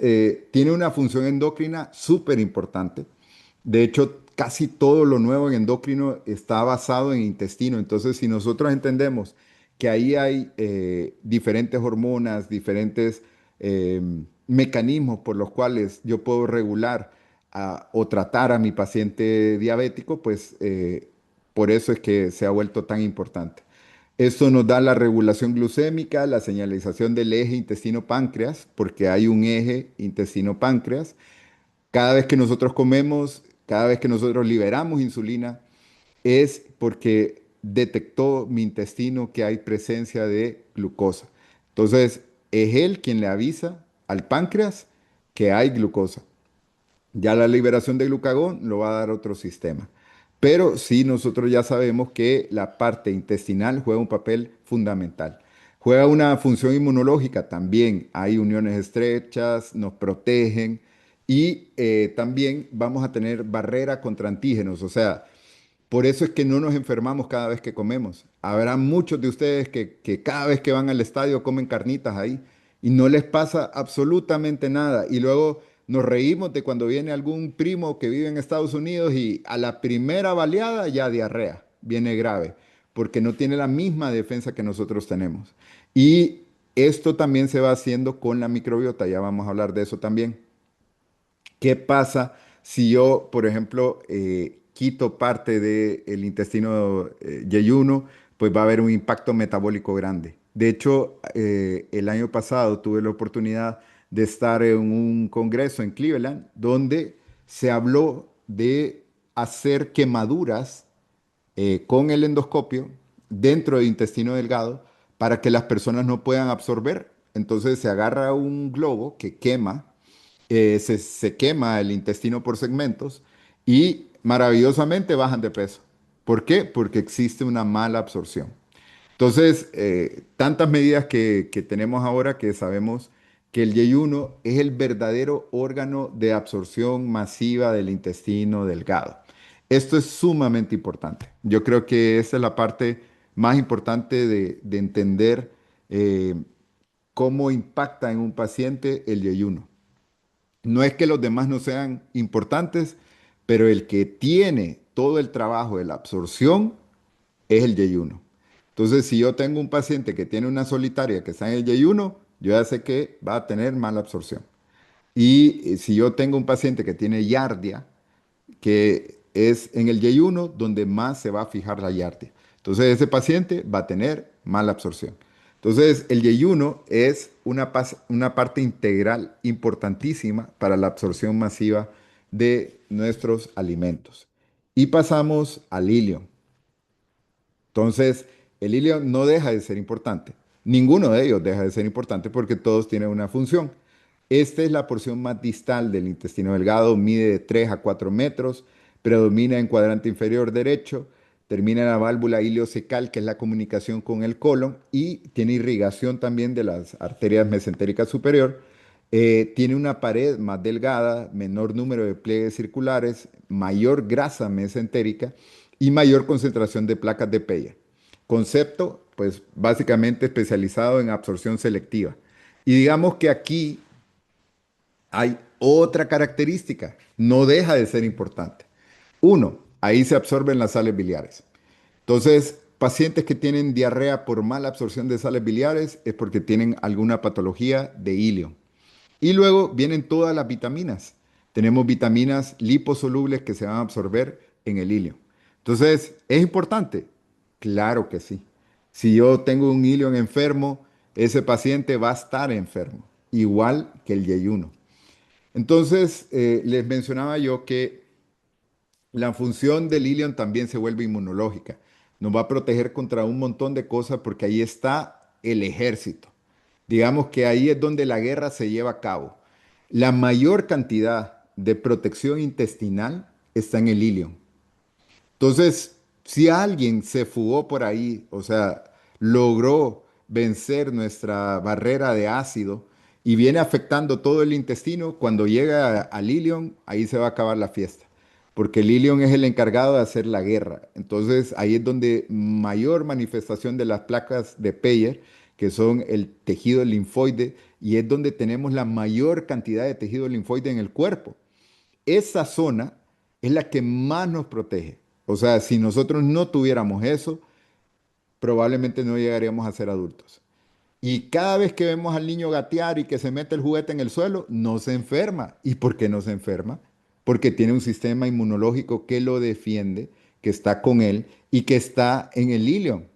tiene una función endocrina súper importante. De hecho, casi todo lo nuevo en endocrino está basado en intestino. Entonces, si nosotros entendemos que ahí hay diferentes hormonas, diferentes eh, mecanismos por los cuales yo puedo regular o tratar a mi paciente diabético, pues por eso es que se ha vuelto tan importante. Esto nos da la regulación glucémica, la señalización del eje intestino-páncreas, porque hay un eje intestino-páncreas. Cada vez que nosotros comemos, cada vez que nosotros liberamos insulina, es porque detectó mi intestino que hay presencia de glucosa. Entonces, es él quien le avisa al páncreas que hay glucosa. Ya la liberación de glucagón lo va a dar otro sistema. Pero sí nosotros ya sabemos que la parte intestinal juega un papel fundamental. Juega una función inmunológica también. Hay uniones estrechas, nos protegen y también vamos a tener barrera contra antígenos. O sea, por eso es que no nos enfermamos cada vez que comemos. Habrá muchos de ustedes que cada vez que van al estadio comen carnitas ahí y no les pasa absolutamente nada. Y luego nos reímos de cuando viene algún primo que vive en Estados Unidos y a la primera baleada ya diarrea, viene grave, porque no tiene la misma defensa que nosotros tenemos. Y esto también se va haciendo con la microbiota, ya vamos a hablar de eso también. ¿Qué pasa si yo, por ejemplo, quito parte del intestino yeyuno? Pues va a haber un impacto metabólico grande. De hecho, el año pasado tuve la oportunidad de estar en un congreso en Cleveland donde se habló de hacer quemaduras con el endoscopio dentro del intestino delgado para que las personas no puedan absorber. Entonces se agarra un globo que quema, se quema el intestino por segmentos y maravillosamente bajan de peso. ¿Por qué? Porque existe una mala absorción. Entonces, tantas medidas que tenemos ahora que sabemos que el yeyuno es el verdadero órgano de absorción masiva del intestino delgado. Esto es sumamente importante. Yo creo que esa es la parte más importante de entender eh, cómo impacta en un paciente el yeyuno. No es que los demás no sean importantes, pero el que tiene todo el trabajo de la absorción es el yeyuno. Entonces, si yo tengo un paciente que tiene una solitaria que está en el yeyuno, yo ya sé que va a tener mala absorción. Y si yo tengo un paciente que tiene yardia, que es en el yeyuno donde más se va a fijar la yardia. Entonces, ese paciente va a tener mala absorción. Entonces, el yeyuno es una parte integral importantísima para la absorción masiva de nuestros alimentos. Y pasamos al ilion. Entonces, el ilion no deja de ser importante. Ninguno de ellos deja de ser importante porque todos tienen una función. Esta es la porción más distal del intestino delgado, mide de 3 a 4 metros, predomina en cuadrante inferior derecho, termina en la válvula ileocecal, que es la comunicación con el colon, y tiene irrigación también de las arterias mesentéricas superior. Tiene una pared más delgada, menor número de pliegues circulares, mayor grasa mesentérica y mayor concentración de placas de Peyer. Concepto, pues básicamente especializado en absorción selectiva. Y digamos que aquí hay otra característica, no deja de ser importante. Uno, ahí se absorben las sales biliares. Entonces, pacientes que tienen diarrea por mala absorción de sales biliares es porque tienen alguna patología de ilio. Y luego vienen todas las vitaminas. Tenemos vitaminas liposolubles que se van a absorber en el ilio. Entonces, ¿es importante? Claro que sí. Si yo tengo un ilio enfermo, ese paciente va a estar enfermo, igual que el yeyuno. Entonces, les mencionaba yo que la función del ilion también se vuelve inmunológica. Nos va a proteger contra un montón de cosas porque ahí está el ejército. Digamos que ahí es donde la guerra se lleva a cabo. La mayor cantidad de protección intestinal está en el ilion. Entonces, si alguien se fugó por ahí, o sea, logró vencer nuestra barrera de ácido y viene afectando todo el intestino, cuando llega al ilion, ahí se va a acabar la fiesta, porque el ilion es el encargado de hacer la guerra. Entonces, ahí es donde mayor manifestación de las placas de Peyer, que son el tejido linfoide, y es donde tenemos la mayor cantidad de tejido linfoide en el cuerpo. Esa zona es la que más nos protege. O sea, si nosotros no tuviéramos eso, probablemente no llegaríamos a ser adultos. Y cada vez que vemos al niño gatear y que se mete el juguete en el suelo, no se enferma. ¿Y por qué no se enferma? Porque tiene un sistema inmunológico que lo defiende, que está con él y que está en el ilion.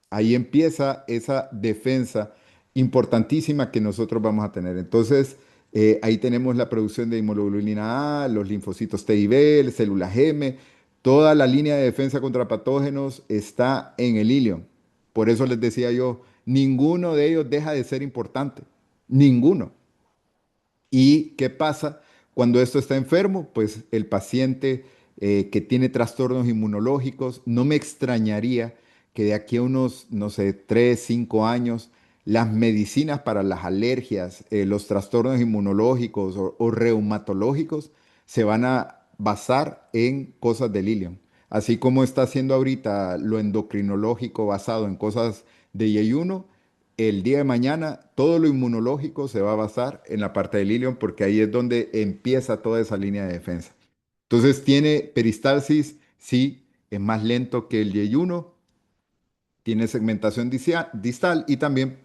Ahí empieza esa defensa importantísima que nosotros vamos a tener. Entonces, ahí tenemos la producción de inmunoglobulina A, los linfocitos T y B, células M, toda la línea de defensa contra patógenos está en el ilion. Por eso les decía yo, ninguno de ellos deja de ser importante, ninguno. ¿Y qué pasa cuando esto está enfermo? Pues el paciente que tiene trastornos inmunológicos, no me extrañaría que de aquí a unos, no sé, 3, 5 años, las medicinas para las alergias, los trastornos inmunológicos o reumatológicos se van a basar en cosas del ilion. Así como está haciendo ahorita lo endocrinológico basado en cosas de yeyuno, el día de mañana todo lo inmunológico se va a basar en la parte del ilion porque ahí es donde empieza toda esa línea de defensa. Entonces tiene peristalsis, sí, es más lento que el yeyuno, tiene segmentación distal y también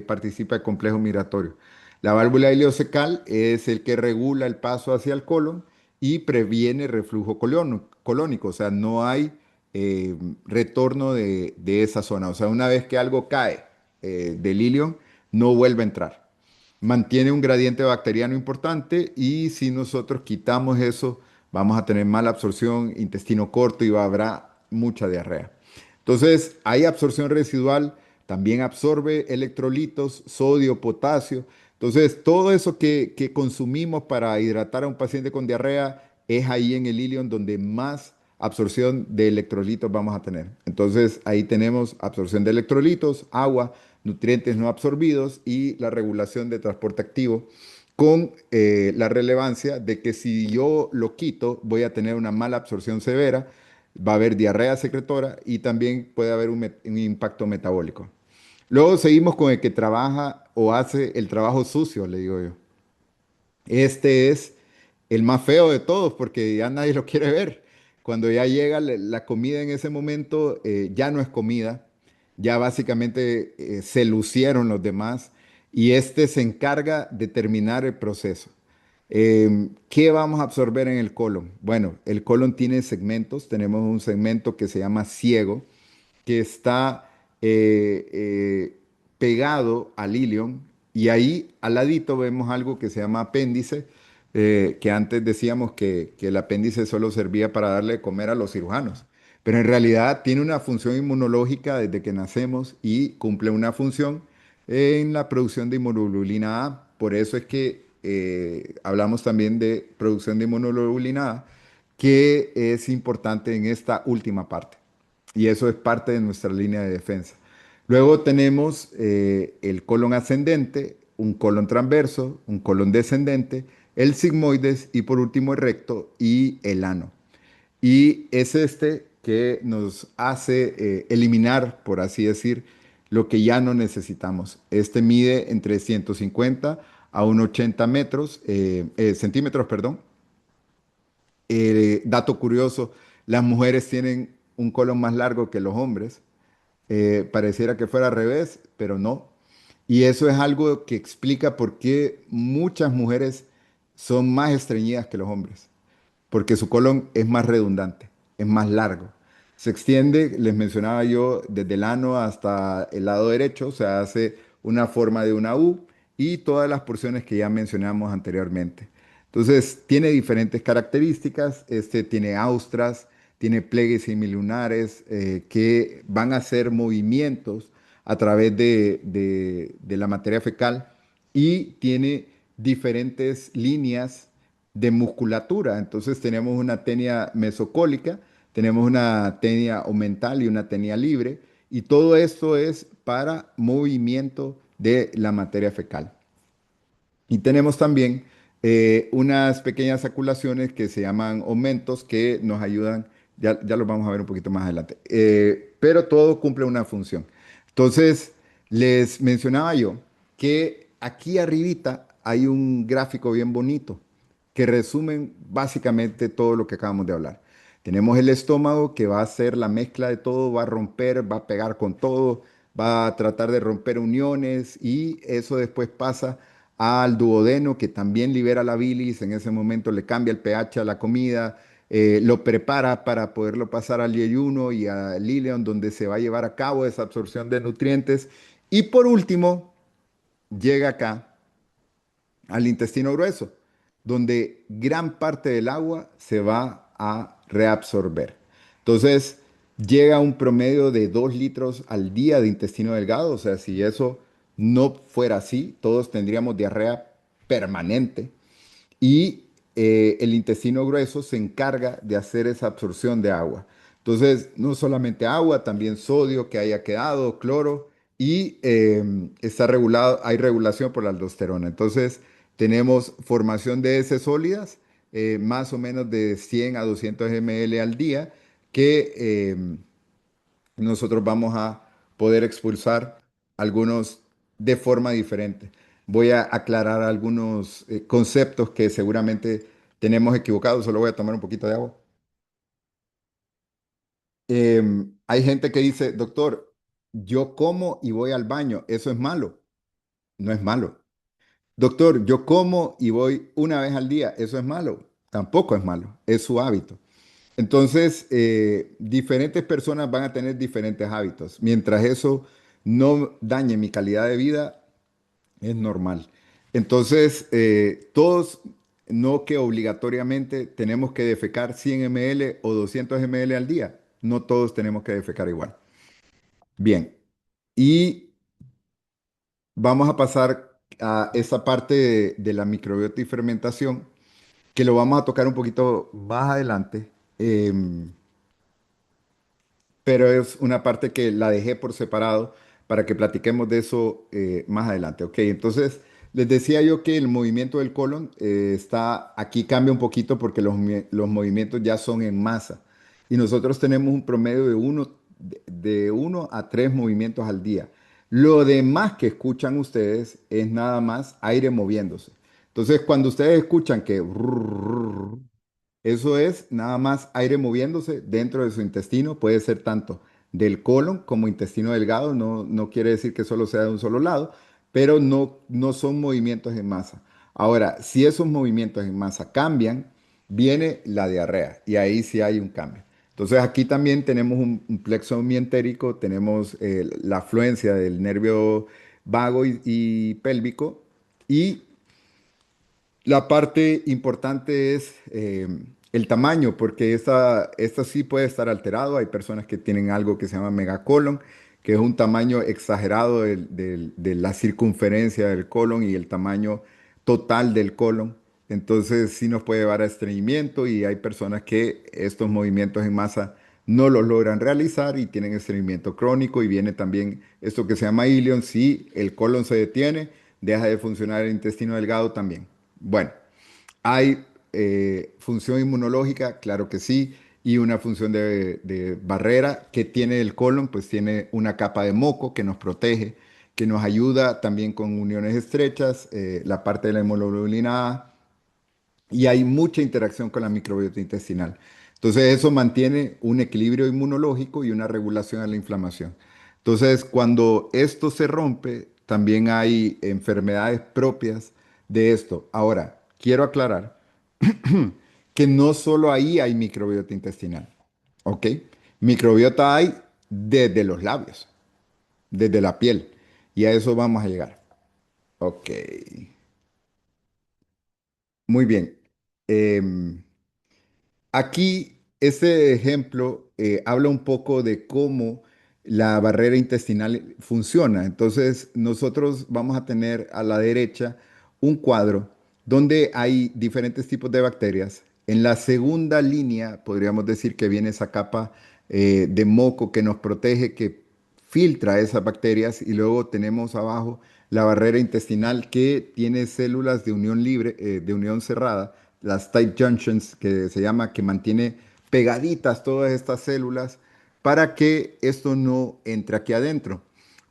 participa el complejo migratorio. La válvula ileocecal es el que regula el paso hacia el colon y previene reflujo colónico, o sea, no hay retorno de esa zona. O sea, una vez que algo cae del ilion, no vuelve a entrar. Mantiene un gradiente bacteriano importante y si nosotros quitamos eso, vamos a tener mala absorción, intestino corto y habrá mucha diarrea. Entonces, hay absorción residual, también absorbe electrolitos, sodio, potasio. Entonces, todo eso que consumimos para hidratar a un paciente con diarrea es ahí en el ilion donde más absorción de electrolitos vamos a tener. Entonces, ahí tenemos absorción de electrolitos, agua, nutrientes no absorbidos y la regulación de transporte activo con la relevancia de que si yo lo quito, voy a tener una mala absorción severa, va a haber diarrea secretora y también puede haber un impacto metabólico. Luego seguimos con el que trabaja o hace el trabajo sucio, le digo yo. Este es el más feo de todos porque ya nadie lo quiere ver. Cuando ya llega la comida en ese momento, ya no es comida, ya básicamente se lucieron los demás y este se encarga de terminar el proceso. ¿Qué vamos a absorber en el colon? Bueno, el colon tiene segmentos, tenemos un segmento que se llama ciego, que está pegado al ilion y ahí al ladito vemos algo que se llama apéndice, que antes decíamos que el apéndice solo servía para darle de comer a los cirujanos, pero en realidad tiene una función inmunológica desde que nacemos y cumple una función en la producción de inmunoglobulina A. Por eso es que hablamos también de producción de inmunoglobulina A, que es importante en esta última parte. Y eso es parte de nuestra línea de defensa. Luego tenemos el colon ascendente, un colon transverso, un colon descendente, el sigmoides y por último el recto y el ano. Y es este que nos hace eliminar, por así decir, lo que ya no necesitamos. Este mide entre 150 a 1,80 centímetros, perdón. Dato curioso, las mujeres tienen un colon más largo que los hombres. Pareciera que fuera al revés, pero no. Y eso es algo que explica por qué muchas mujeres son más estreñidas que los hombres, porque su colon es más redundante, es más largo. Se extiende, les mencionaba yo, desde el ano hasta el lado derecho, o sea, hace una forma de una U y todas las porciones que ya mencionamos anteriormente. Entonces, tiene diferentes características. Este tiene austras, tiene pliegues semilunares que van a hacer movimientos a través de la materia fecal y tiene diferentes líneas de musculatura. Entonces tenemos una tenia mesocólica, tenemos una tenia omental y una tenia libre, y todo esto es para movimiento de la materia fecal. Y tenemos también unas pequeñas aculaciones que se llaman omentos que nos ayudan, ya los vamos a ver un poquito más adelante, pero todo cumple una función. Entonces, les mencionaba yo que aquí arribita hay un gráfico bien bonito que resumen básicamente todo lo que acabamos de hablar. Tenemos el estómago que va a ser la mezcla de todo, va a romper, va a pegar con todo, va a tratar de romper uniones y eso después pasa al duodeno que también libera la bilis, en ese momento le cambia el pH a la comida, lo prepara para poderlo pasar al yeyuno y al ileón donde se va a llevar a cabo esa absorción de nutrientes y por último llega acá al intestino grueso, donde gran parte del agua se va a reabsorber. Entonces, llega a un promedio de 2 litros al día de intestino delgado, o sea, si eso no fuera así, todos tendríamos diarrea permanente y el intestino grueso se encarga de hacer esa absorción de agua. Entonces, no solamente agua, también sodio que haya quedado, cloro y está regulado, hay regulación por la aldosterona. Entonces, tenemos formación de heces sólidas, más o menos de 100 a 200 ml al día, que nosotros vamos a poder expulsar algunos de forma diferente. Voy a aclarar algunos conceptos que seguramente tenemos equivocados. Solo voy a tomar un poquito de agua. Hay gente que dice, doctor, yo como y voy al baño. ¿Eso es malo? No es malo. Doctor, yo como y voy una vez al día. ¿Eso es malo? Tampoco es malo. Es su hábito. Entonces, diferentes personas van a tener diferentes hábitos. Mientras eso no dañe mi calidad de vida, es normal. Entonces, todos, no que obligatoriamente tenemos que defecar 100 ml o 200 ml al día. No todos tenemos que defecar igual. Bien, y vamos a pasar a esa parte de la microbiota y fermentación, que lo vamos a tocar un poquito más adelante. Pero es una parte que la dejé por separado para que platiquemos de eso más adelante. Ok, entonces les decía yo que el movimiento del colon está, aquí cambia un poquito porque los movimientos ya son en masa y nosotros tenemos un promedio de uno a 3 movimientos al día. Lo demás que escuchan ustedes es nada más aire moviéndose. Entonces, cuando ustedes escuchan que eso es nada más aire moviéndose dentro de su intestino, puede ser tanto del colon como intestino delgado, no, no quiere decir que solo sea de un solo lado, pero no, no son movimientos en masa. Ahora, si esos movimientos en masa cambian, viene la diarrea y ahí sí hay un cambio. Entonces aquí también tenemos un plexo mientérico, tenemos la afluencia del nervio vago y pélvico y la parte importante es el tamaño, porque esta sí puede estar alterado. Hay personas que tienen algo que se llama megacolon, que es un tamaño exagerado de la circunferencia del colon y el tamaño total del colon. Entonces sí nos puede llevar a estreñimiento y hay personas que estos movimientos en masa no los logran realizar y tienen estreñimiento crónico y viene también esto que se llama ileón. Si el colon se detiene, deja de funcionar el intestino delgado también. Bueno, hay función inmunológica, claro que sí, y una función de barrera que tiene el colon, pues tiene una capa de moco que nos protege, que nos ayuda también con uniones estrechas, la parte de la hemoglobina A, y hay mucha interacción con la microbiota intestinal. Entonces eso mantiene un equilibrio inmunológico y una regulación de la inflamación. Entonces cuando esto se rompe, también hay enfermedades propias de esto. Ahora, quiero aclarar que no solo ahí hay microbiota intestinal, ¿ok? Microbiota hay desde los labios, desde la piel, y a eso vamos a llegar. Ok, muy bien. Em, Aquí, este ejemplo habla un poco de cómo la barrera intestinal funciona. Entonces, nosotros vamos a tener a la derecha un cuadro donde hay diferentes tipos de bacterias. En la segunda línea, podríamos decir que viene esa capa de moco que nos protege, que filtra esas bacterias, y luego tenemos abajo la barrera intestinal que tiene células de unión libre, de unión cerrada, las tight junctions, que se llama, que mantiene pegaditas todas estas células para que esto no entre aquí adentro.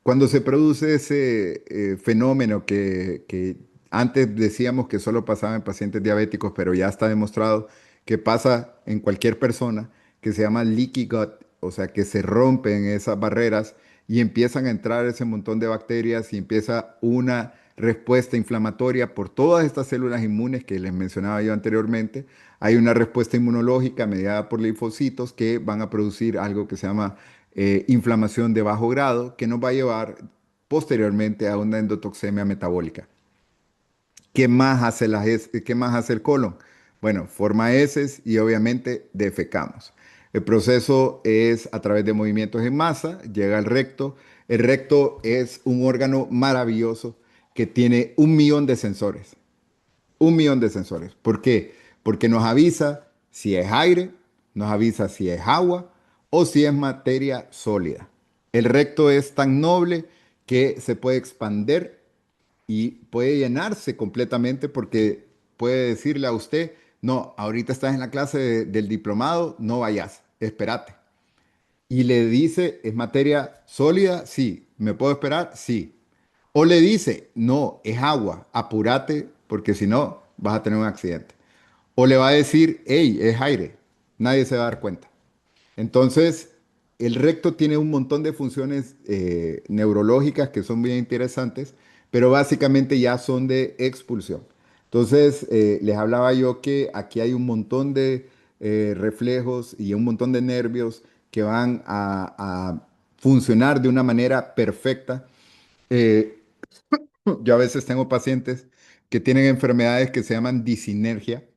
Cuando se produce ese fenómeno que antes decíamos que solo pasaba en pacientes diabéticos, pero ya está demostrado que pasa en cualquier persona, que se llama leaky gut, o sea, que se rompen esas barreras y empiezan a entrar ese montón de bacterias y empieza una respuesta inflamatoria por todas estas células inmunes que les mencionaba yo anteriormente. Hay una respuesta inmunológica mediada por linfocitos que van a producir algo que se llama inflamación de bajo grado que nos va a llevar posteriormente a una endotoxemia metabólica. ¿Qué más hace, qué más hace el colon? Bueno, forma heces y obviamente defecamos. El proceso es a través de movimientos en masa, llega al recto. El recto es un órgano maravilloso que tiene 1 millón de sensores. 1 millón de sensores. ¿Por qué? Porque nos avisa si es aire, nos avisa si es agua o si es materia sólida. El recto es tan noble que se puede expander y puede llenarse completamente porque puede decirle a usted, no, ahorita estás en la clase del diplomado, no vayas, espérate. Y le dice, ¿es materia sólida? Sí. ¿Me puedo esperar? Sí. O le dice, no, es agua, apúrate porque si no vas a tener un accidente. O le va a decir, hey, es aire, nadie se va a dar cuenta. Entonces, el recto tiene un montón de funciones neurológicas que son bien interesantes, pero básicamente ya son de expulsión. Entonces, les hablaba yo que aquí hay un montón de reflejos y un montón de nervios que van a funcionar de una manera perfecta. Eh, yo a veces tengo pacientes que tienen enfermedades que se llaman disinergia,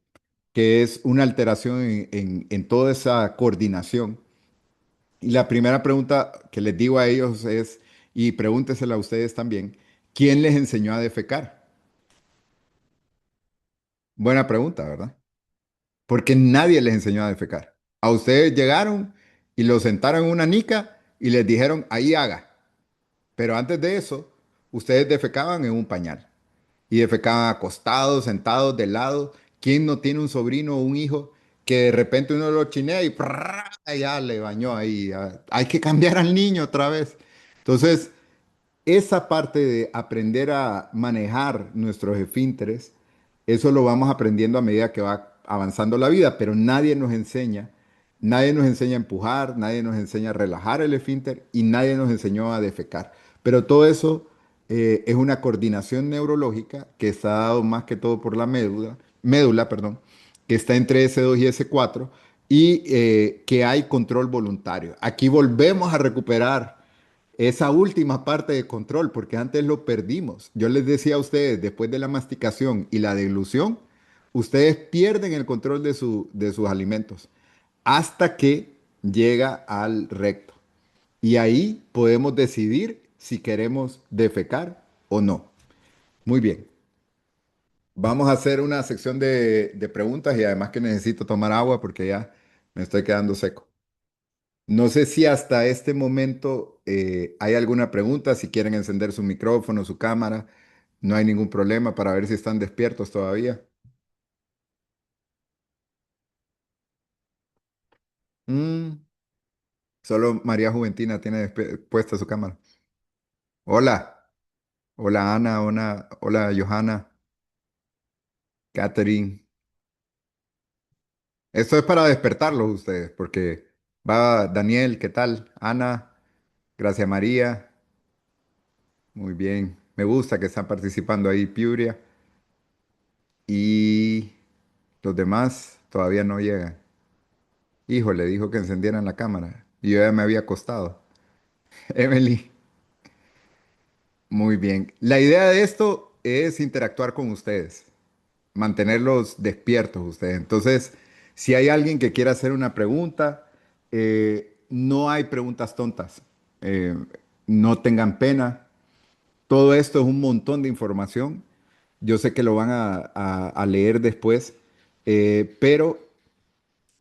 que es una alteración en toda esa coordinación. Y la primera pregunta que les digo a ellos es, y pregúntesela a ustedes también, ¿quién les enseñó a defecar? Buena pregunta, ¿verdad? Porque nadie les enseñó a defecar. A ustedes llegaron y los sentaron en una nica y les dijeron, ahí haga. Pero antes de eso, ustedes defecaban en un pañal. Y defecaban acostados, sentados, de lado. ¿Quién no tiene un sobrino o un hijo que de repente uno lo chinea y ¡prrrá! Ya le bañó ahí? Hay que cambiar al niño otra vez. Entonces, esa parte de aprender a manejar nuestros esfínteres, eso lo vamos aprendiendo a medida que va avanzando la vida, pero nadie nos enseña a empujar, nadie nos enseña a relajar el esfínter y nadie nos enseñó a defecar. Pero todo eso es una coordinación neurológica que está dado más que todo por la médula, perdón, que está entre S2 y S4 y que hay control voluntario. Aquí volvemos a recuperar esa última parte de control, porque antes lo perdimos. Yo les decía a ustedes, después de la masticación y la deglución, ustedes pierden el control de sus alimentos hasta que llega al recto. Y ahí podemos decidir si queremos defecar o no. Muy bien. Vamos a hacer una sección de preguntas y además que necesito tomar agua porque ya me estoy quedando seco. No sé si hasta este momento hay alguna pregunta, si quieren encender su micrófono, su cámara, no hay ningún problema para ver si están despiertos todavía. Mm, solo María Juventina tiene puesta su cámara. Hola, hola Ana, hola Johanna, Catherine. Esto es para despertarlos ustedes, porque va Daniel, ¿qué tal? Ana, Gracia María, muy bien. Me gusta que están participando ahí, Piuria. Y los demás todavía no llegan. Híjole, dijo que encendieran la cámara. Y yo ya me había acostado. Emily, muy bien. La idea de esto es interactuar con ustedes, mantenerlos despiertos ustedes. Entonces, si hay alguien que quiera hacer una pregunta, no hay preguntas tontas. Eh, no tengan pena. Todo esto es un montón de información. Yo sé que lo van a leer después, pero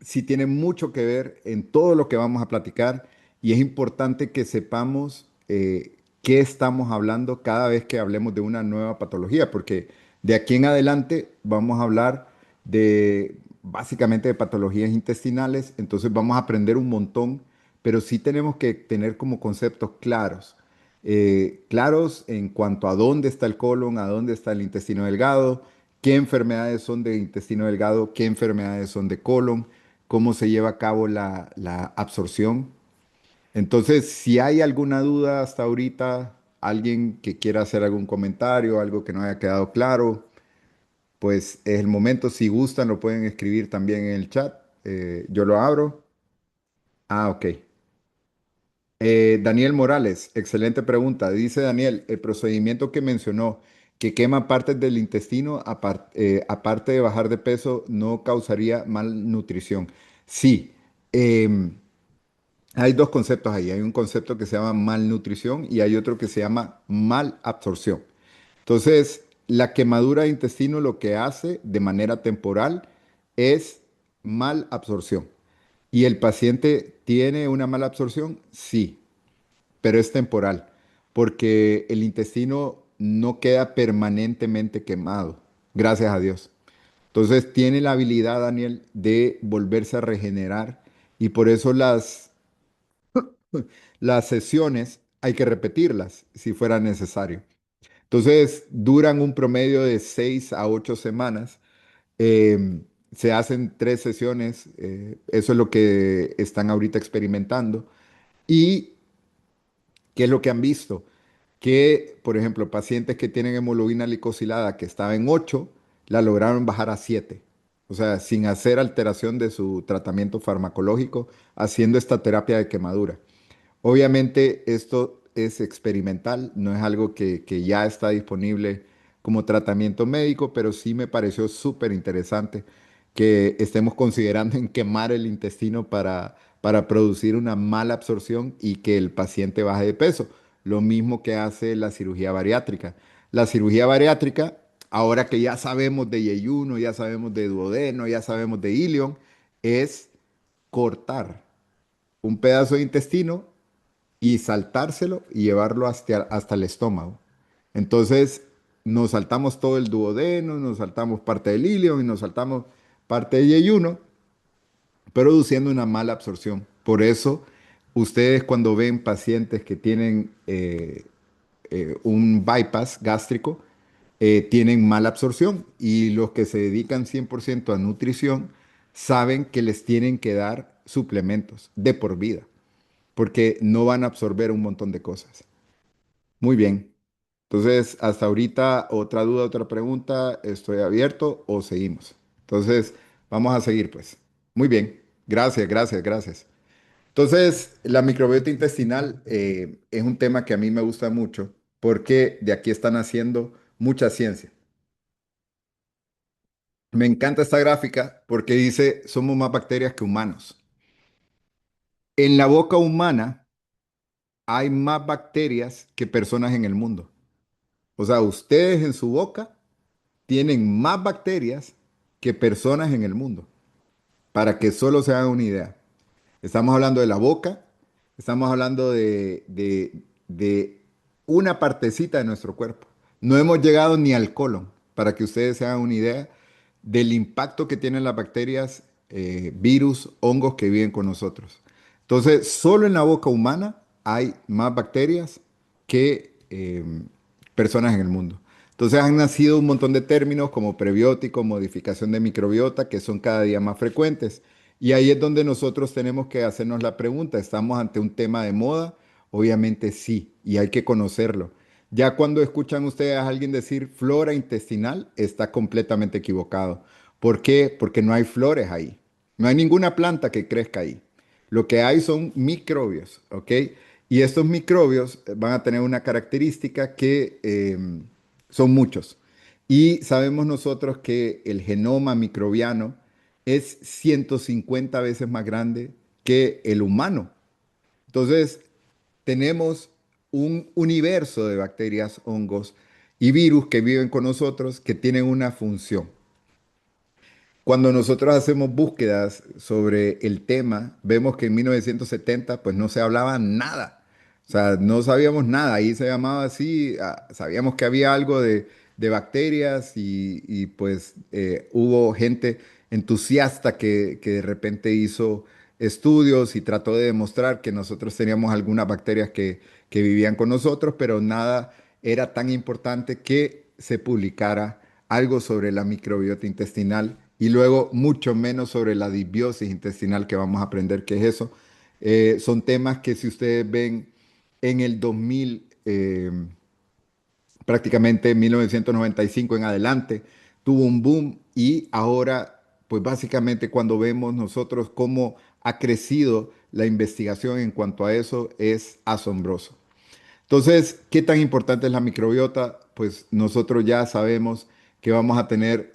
sí tiene mucho que ver en todo lo que vamos a platicar y es importante que sepamos qué estamos hablando cada vez que hablemos de una nueva patología, porque de aquí en adelante vamos a hablar de básicamente de patologías intestinales, entonces vamos a aprender un montón, pero sí tenemos que tener como conceptos claros. claros en cuanto a dónde está el colon, a dónde está el intestino delgado, qué enfermedades son de intestino delgado, qué enfermedades son de colon, cómo se lleva a cabo la absorción. Entonces, si hay alguna duda hasta ahorita, alguien que quiera hacer algún comentario, algo que no haya quedado claro, pues es el momento. Si gustan, lo pueden escribir también en el chat. Yo lo abro. Ah, ok. Daniel Morales, excelente pregunta. Dice Daniel, el procedimiento que mencionó, que quema partes del intestino, aparte de bajar de peso, ¿no causaría malnutrición? Sí. em, Hay dos conceptos ahí. Hay un concepto que se llama malnutrición y hay otro que se llama malabsorción. Entonces, la quemadura de intestino lo que hace de manera temporal es malabsorción. ¿Y el paciente tiene una mala absorción? Sí, pero es temporal, porque el intestino no queda permanentemente quemado, gracias a Dios. Entonces tiene la habilidad, Daniel, de volverse a regenerar y por eso las sesiones hay que repetirlas si fuera necesario. Entonces duran un promedio de 6 a 8 semanas. Eh, Se hacen 3 sesiones, eso es lo que están ahorita experimentando. ¿Y qué es lo que han visto? Que, por ejemplo, pacientes que tienen hemoglobina glicosilada que estaba en 8 la lograron bajar a 7. O sea, sin hacer alteración de su tratamiento farmacológico, haciendo esta terapia de quemadura. Obviamente esto es experimental, no es algo que ya está disponible como tratamiento médico, pero sí me pareció súper interesante que estemos considerando en quemar el intestino para producir una mala absorción y que el paciente baje de peso. Lo mismo que hace la cirugía bariátrica. La cirugía bariátrica, ahora que ya sabemos de yeyuno, ya sabemos de duodeno, ya sabemos de ilion, es cortar un pedazo de intestino y saltárselo y llevarlo hasta el estómago. Entonces, nos saltamos todo el duodeno, nos saltamos parte del ilion y nos saltamos parte del yeyuno, produciendo una mala absorción. Por eso, ustedes cuando ven pacientes que tienen un bypass gástrico, tienen mala absorción y los que se dedican 100% a nutrición saben que les tienen que dar suplementos de por vida porque no van a absorber un montón de cosas. Muy bien. Entonces, hasta ahorita, otra duda, otra pregunta, estoy abierto o seguimos. Entonces, vamos a seguir, pues. Muy bien. Gracias, gracias, gracias. Entonces, la microbiota intestinal es un tema que a mí me gusta mucho porque de aquí están haciendo mucha ciencia. Me encanta esta gráfica porque dice, somos más bacterias que humanos. En la boca humana hay más bacterias que personas en el mundo. O sea, ustedes en su boca tienen más bacterias que personas en el mundo, para que solo se hagan una idea. Estamos hablando de la boca, estamos hablando de una partecita de nuestro cuerpo. No hemos llegado ni al colon, para que ustedes se hagan una idea del impacto que tienen las bacterias, virus, hongos que viven con nosotros. Entonces, solo en la boca humana hay más bacterias que personas en el mundo. Entonces han nacido un montón de términos como prebiótico, modificación de microbiota, que son cada día más frecuentes. Y ahí es donde nosotros tenemos que hacernos la pregunta, ¿estamos ante un tema de moda? Obviamente sí, y hay que conocerlo. Ya cuando escuchan ustedes a alguien decir flora intestinal, está completamente equivocado. ¿Por qué? Porque no hay flores ahí. No hay ninguna planta que crezca ahí. Lo que hay son microbios, ¿ok? Y estos microbios van a tener una característica que son muchos. Y sabemos nosotros que el genoma microbiano es 150 veces más grande que el humano. Entonces, tenemos un universo de bacterias, hongos y virus que viven con nosotros que tienen una función. Cuando nosotros hacemos búsquedas sobre el tema, vemos que en 1970 pues no se hablaba nada. O sea, no sabíamos nada. Ahí se llamaba así, sabíamos que había algo de bacterias y, pues hubo gente entusiasta que de repente hizo estudios y trató de demostrar que nosotros teníamos algunas bacterias que vivían con nosotros, pero nada era tan importante que se publicara algo sobre la microbiota intestinal y luego mucho menos sobre la disbiosis intestinal, que vamos a aprender qué es eso. Son temas que si ustedes ven en el 2000, prácticamente 1995 en adelante, tuvo un boom y ahora, pues básicamente cuando vemos nosotros cómo ha crecido la investigación en cuanto a eso, es asombroso. Entonces, ¿qué tan importante es la microbiota? Pues nosotros ya sabemos que vamos a tener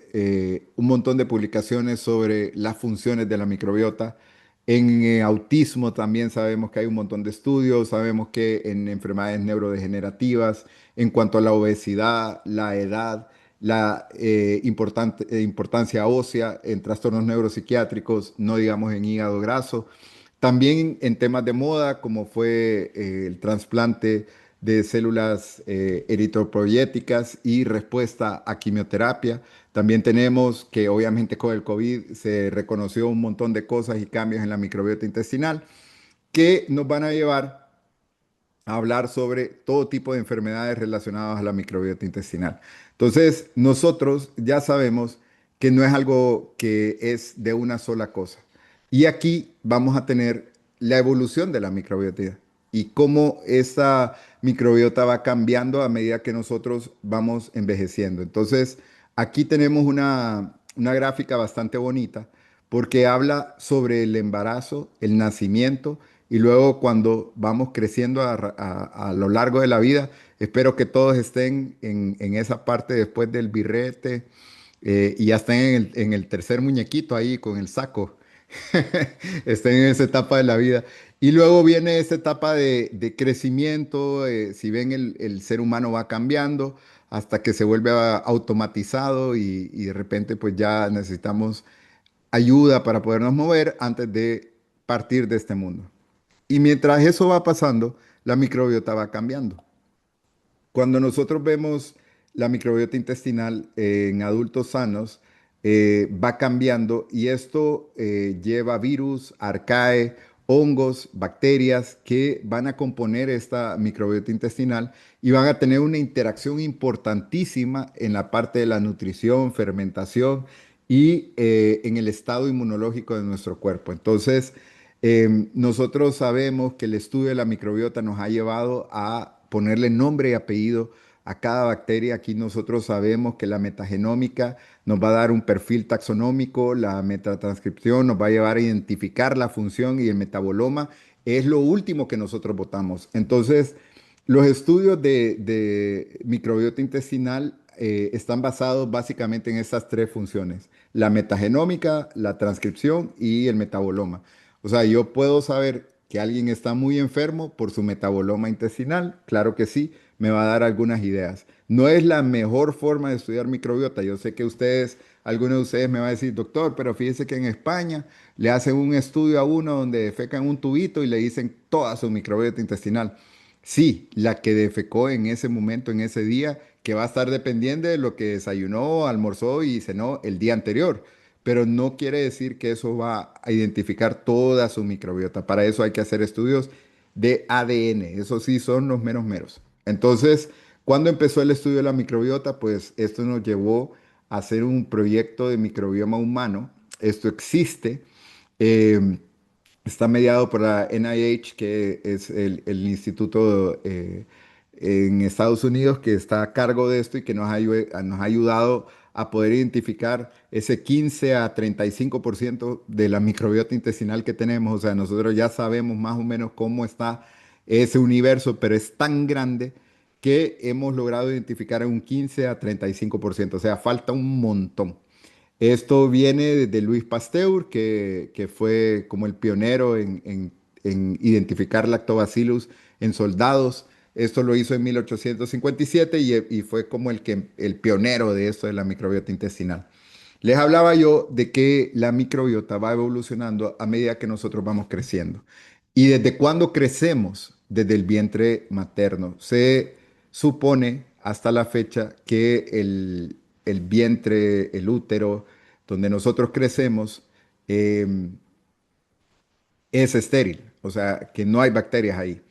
un montón de publicaciones sobre las funciones de la microbiota. En autismo también sabemos que hay un montón de estudios, sabemos que en enfermedades neurodegenerativas, en cuanto a la obesidad, la edad, la importancia ósea en trastornos neuropsiquiátricos, no digamos en hígado graso. También en temas de moda, como fue el trasplante de células eritropoyéticas y respuesta a quimioterapia. También tenemos que obviamente con el COVID se reconoció un montón de cosas y cambios en la microbiota intestinal que nos van a llevar a hablar sobre todo tipo de enfermedades relacionadas a la microbiota intestinal. Entonces, nosotros ya sabemos que no es algo que es de una sola cosa. Y aquí vamos a tener la evolución de la microbiota y cómo esta microbiota va cambiando a medida que nosotros vamos envejeciendo. Entonces, aquí tenemos una gráfica bastante bonita porque habla sobre el embarazo, el nacimiento y luego cuando vamos creciendo a lo largo de la vida. Espero que todos estén en esa parte después del birrete y ya estén en el tercer muñequito ahí con el saco. Estén en esa etapa de la vida. Y luego viene esta etapa de crecimiento. Si ven, el ser humano va cambiando hasta que se vuelve automatizado y de repente pues ya necesitamos ayuda para podernos mover antes de partir de este mundo. Y mientras eso va pasando, la microbiota va cambiando. Cuando nosotros vemos la microbiota intestinal en adultos sanos, va cambiando y esto lleva virus, arcae, hongos, bacterias que van a componer esta microbiota intestinal y van a tener una interacción importantísima en la parte de la nutrición, fermentación y en el estado inmunológico de nuestro cuerpo. Entonces, nosotros sabemos que el estudio de la microbiota nos ha llevado a ponerle nombre y apellido a cada bacteria. Aquí nosotros sabemos que la metagenómica nos va a dar un perfil taxonómico, la metatranscripción nos va a llevar a identificar la función y el metaboloma es lo último que nosotros votamos. Entonces, los estudios de microbiota intestinal están basados básicamente en estas tres funciones: la metagenómica, la transcripción y el metaboloma. O sea, yo puedo saber que alguien está muy enfermo por su metaboloma intestinal, claro que sí, me va a dar algunas ideas. No es la mejor forma de estudiar microbiota. Yo sé que ustedes, algunos de ustedes me va a decir, doctor, pero fíjese que en España le hacen un estudio a uno donde defecan un tubito y le dicen toda su microbiota intestinal. Sí, la que defecó en ese momento, en ese día, que va a estar dependiente de lo que desayunó, almorzó y cenó el día anterior, pero no quiere decir que eso va a identificar toda su microbiota. Para eso hay que hacer estudios de ADN. Eso sí son los meros meros. Entonces, cuando empezó el estudio de la microbiota, pues esto nos llevó a hacer un proyecto de microbioma humano. Esto existe. eh, Está mediado por la NIH, que es el instituto en Estados Unidos que está a cargo de esto y que nos ha ayudado a poder identificar ese 15 a 35% de la microbiota intestinal que tenemos. O sea, nosotros ya sabemos más o menos cómo está ese universo, pero es tan grande que hemos logrado identificar un 15 a 35%. O sea, falta un montón. Esto viene de Louis Pasteur, que fue como el pionero en identificar lactobacillus en soldados. Esto lo hizo en 1857 y fue como el pionero de esto de la microbiota intestinal. Les hablaba yo de que la microbiota va evolucionando a medida que nosotros vamos creciendo. ¿Y desde cuándo crecemos? Desde el vientre materno. Se supone hasta la fecha que el vientre, el útero, donde nosotros crecemos, eh, es estéril, o sea, que no hay bacterias ahí.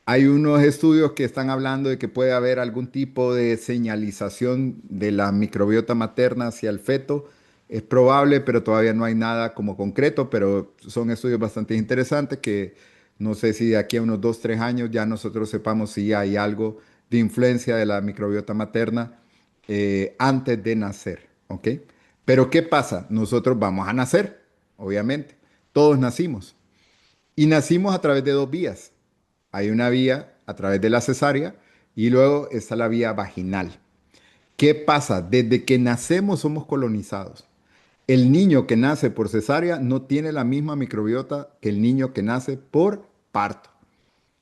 Hay unos estudios que están hablando de que puede haber algún tipo de señalización de la microbiota materna hacia el feto. Es probable, pero todavía no hay nada como concreto, pero son estudios bastante interesantes que no sé si de aquí a unos 2, 3 años ya nosotros sepamos si hay algo de influencia de la microbiota materna antes de nacer, ¿ok? Pero ¿qué pasa? Nosotros vamos a nacer, obviamente. Todos nacimos. Y nacimos a través de dos vías. Hay una vía a través de la cesárea y luego está la vía vaginal. ¿Qué pasa? Desde que nacemos somos colonizados. El niño que nace por cesárea no tiene la misma microbiota que el niño que nace por parto.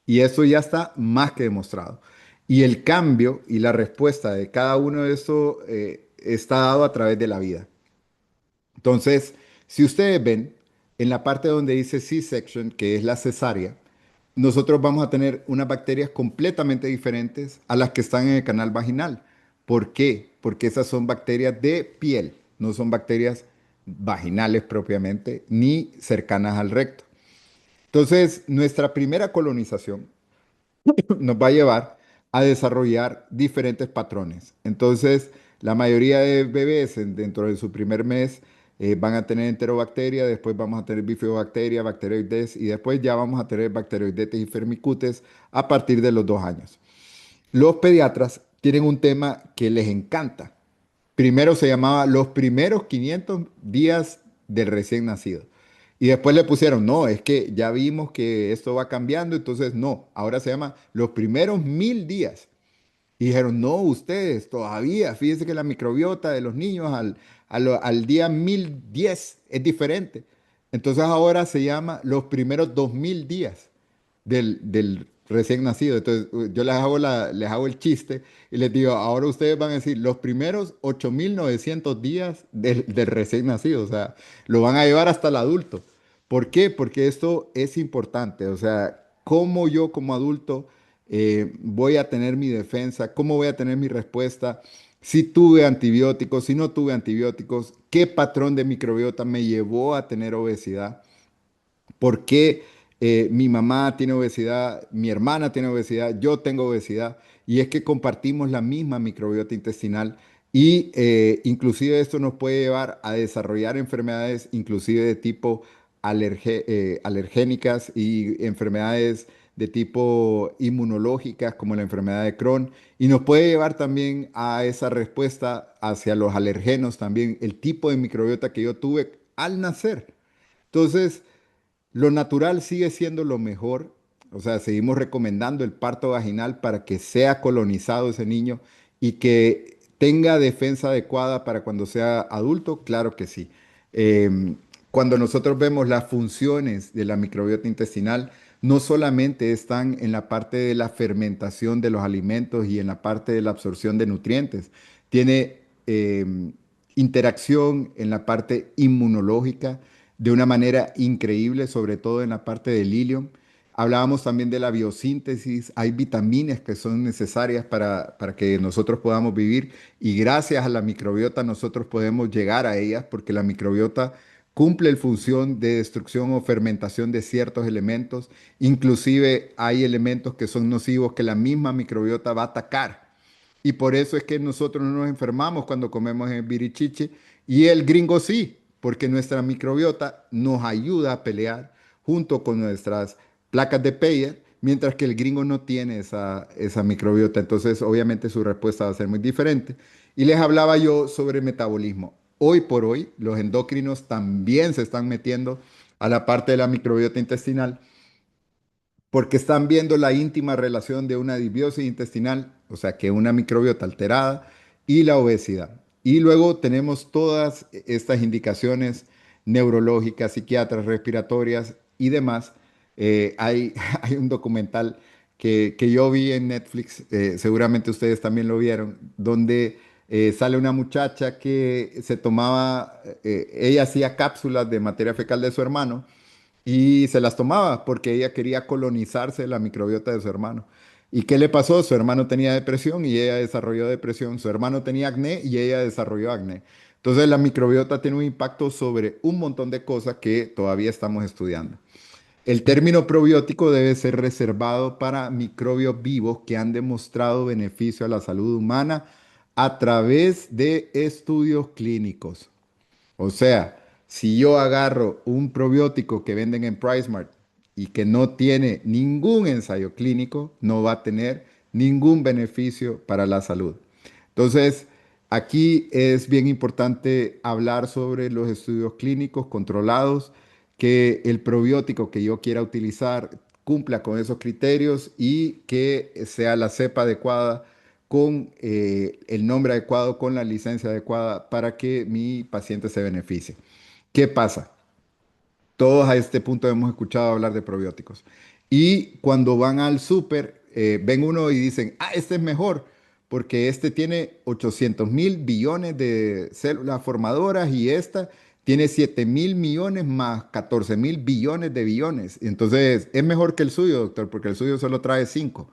Y eso ya está más que demostrado. Y el cambio y la respuesta de cada uno de estos está dado a través de la vida. Entonces, si ustedes ven en la parte donde dice C-section, que es la cesárea, nosotros vamos a tener unas bacterias completamente diferentes a las que están en el canal vaginal. ¿Por qué? Porque esas son bacterias de piel, no son bacterias vaginales propiamente, ni cercanas al recto. Entonces, nuestra primera colonización nos va a llevar a desarrollar diferentes patrones. Entonces, la mayoría de bebés dentro de su primer mes van a tener enterobacteria, después vamos a tener bifidobacteria, bacteroides y después ya vamos a tener bacteroidetes y firmicutes a partir de los 2 años. Los pediatras tienen un tema que les encanta. Primero se llamaba los primeros 500 días del recién nacido. Y después le pusieron, no, es que ya vimos que esto va cambiando, entonces no, ahora se llama los primeros 1000 días. Y dijeron, no, ustedes todavía, fíjense que la microbiota de los niños al día 1010 es diferente. Entonces ahora se llama los primeros 2000 días del recién nacido. Entonces yo les hago el chiste y les digo, ahora ustedes van a decir los primeros 8900 días del recién nacido. O sea, lo van a llevar hasta el adulto. ¿Por qué? Porque esto es importante. O sea, cómo yo como adulto voy a tener mi defensa, cómo voy a tener mi respuesta, si tuve antibióticos, si no tuve antibióticos, qué patrón de microbiota me llevó a tener obesidad, por qué mi mamá tiene obesidad, mi hermana tiene obesidad, yo tengo obesidad, y es que compartimos la misma microbiota intestinal y inclusive esto nos puede llevar a desarrollar enfermedades inclusive de tipo alergénicas y enfermedades de tipo inmunológicas como la enfermedad de Crohn y nos puede llevar también a esa respuesta hacia los alergenos también, el tipo de microbiota que yo tuve al nacer. Entonces, lo natural sigue siendo lo mejor, o sea, seguimos recomendando el parto vaginal para que sea colonizado ese niño y que tenga defensa adecuada para cuando sea adulto, claro que sí. Cuando nosotros vemos las funciones de la microbiota intestinal, no solamente están en la parte de la fermentación de los alimentos y en la parte de la absorción de nutrientes, tiene interacción en la parte inmunológica de una manera increíble, sobre todo en la parte del ilium. Hablábamos también de la biosíntesis, hay vitaminas que son necesarias para que nosotros podamos vivir y gracias a la microbiota nosotros podemos llegar a ellas porque la microbiota cumple la función de destrucción o fermentación de ciertos elementos. Inclusive hay elementos que son nocivos que la misma microbiota va a atacar. Y por eso es que nosotros no nos enfermamos cuando comemos el birichiche y el gringo sí, porque nuestra microbiota nos ayuda a pelear junto con nuestras placas de Peyer, mientras que el gringo no tiene esa microbiota. Entonces, obviamente su respuesta va a ser muy diferente. Y les hablaba yo sobre metabolismo. Hoy por hoy, los endocrinos también se están metiendo a la parte de la microbiota intestinal porque están viendo la íntima relación de una disbiosis intestinal, o sea, que una microbiota alterada, y la obesidad. Y luego tenemos todas estas indicaciones neurológicas, psiquiatras, respiratorias y demás. Hay un documental que yo vi en Netflix, seguramente ustedes también lo vieron, donde sale una muchacha que se tomaba, ella hacía cápsulas de materia fecal de su hermano y se las tomaba porque ella quería colonizarse la microbiota de su hermano. ¿Y qué le pasó? Su hermano tenía depresión y ella desarrolló depresión. Su hermano tenía acné y ella desarrolló acné. Entonces la microbiota tiene un impacto sobre un montón de cosas que todavía estamos estudiando. El término probiótico debe ser reservado para microbios vivos que han demostrado beneficio a la salud humana a través de estudios clínicos. O sea, si yo agarro un probiótico que venden en PriceMart y que no tiene ningún ensayo clínico, no va a tener ningún beneficio para la salud. Entonces, aquí es bien importante hablar sobre los estudios clínicos controlados, que el probiótico que yo quiera utilizar cumpla con esos criterios y que sea la cepa adecuada con el nombre adecuado, con la licencia adecuada para que mi paciente se beneficie. ¿Qué pasa? Todos a este punto hemos escuchado hablar de probióticos. Y cuando van al súper, ven uno y dicen, ah, este es mejor, porque este tiene 800.000 billones de células formadoras y esta tiene 7.000 millones más 14.000 billones de billones. Entonces, es mejor que el suyo, doctor, porque el suyo solo trae 5.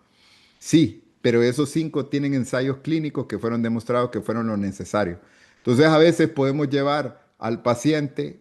Sí, pero esos 5 tienen ensayos clínicos que fueron demostrados que fueron lo necesario. Entonces, a veces podemos llevar al paciente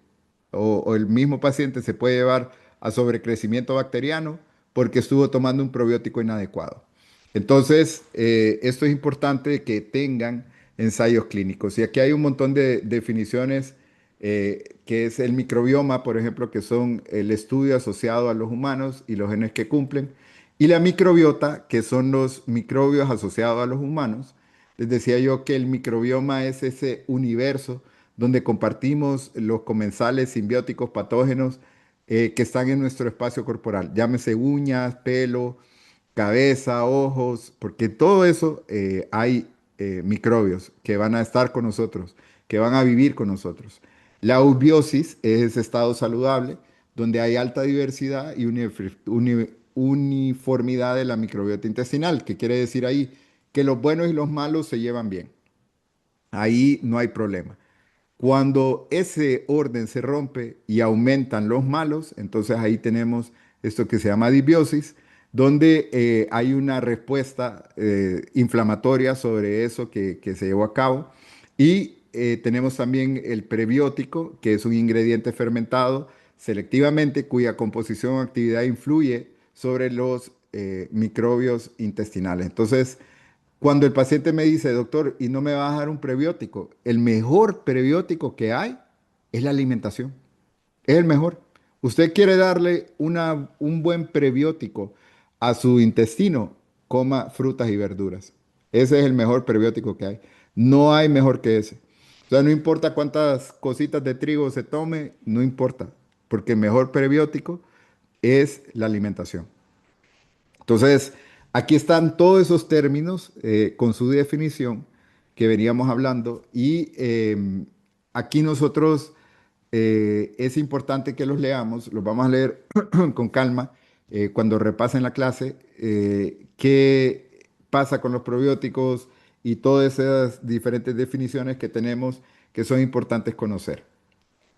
o el mismo paciente se puede llevar a sobrecrecimiento bacteriano porque estuvo tomando un probiótico inadecuado. Entonces, esto es importante que tengan ensayos clínicos. Y aquí hay un montón de definiciones, que es el microbioma, por ejemplo, que son el estudio asociado a los humanos y los genes que cumplen, y la microbiota, que son los microbios asociados a los humanos. Les decía yo que el microbioma es ese universo donde compartimos los comensales simbióticos patógenos que están en nuestro espacio corporal, llámese uñas, pelo, cabeza, ojos, porque todo eso hay microbios que van a estar con nosotros, que van a vivir con nosotros. La eubiosis es ese estado saludable donde hay alta diversidad y uniformidad de la microbiota intestinal, que quiere decir ahí que los buenos y los malos se llevan bien. Ahí no hay problema. Cuando ese orden se rompe y aumentan los malos, entonces ahí tenemos esto que se llama disbiosis, donde hay una respuesta inflamatoria sobre eso que se llevó a cabo. Y tenemos también el prebiótico, que es un ingrediente fermentado selectivamente cuya composición o actividad influye sobre los microbios intestinales. Entonces, cuando el paciente me dice, doctor, ¿y no me va a dar un prebiótico? El mejor prebiótico que hay es la alimentación. Es el mejor. Usted quiere darle un buen prebiótico a su intestino, coma frutas y verduras. Ese es el mejor prebiótico que hay. No hay mejor que ese. O sea, no importa cuántas cositas de trigo se tome, no importa, porque el mejor prebiótico es la alimentación. Entonces, aquí están todos esos términos con su definición que veníamos hablando y aquí nosotros es importante que los leamos, los vamos a leer con calma cuando repasen la clase, qué pasa con los probióticos y todas esas diferentes definiciones que tenemos que son importantes conocer.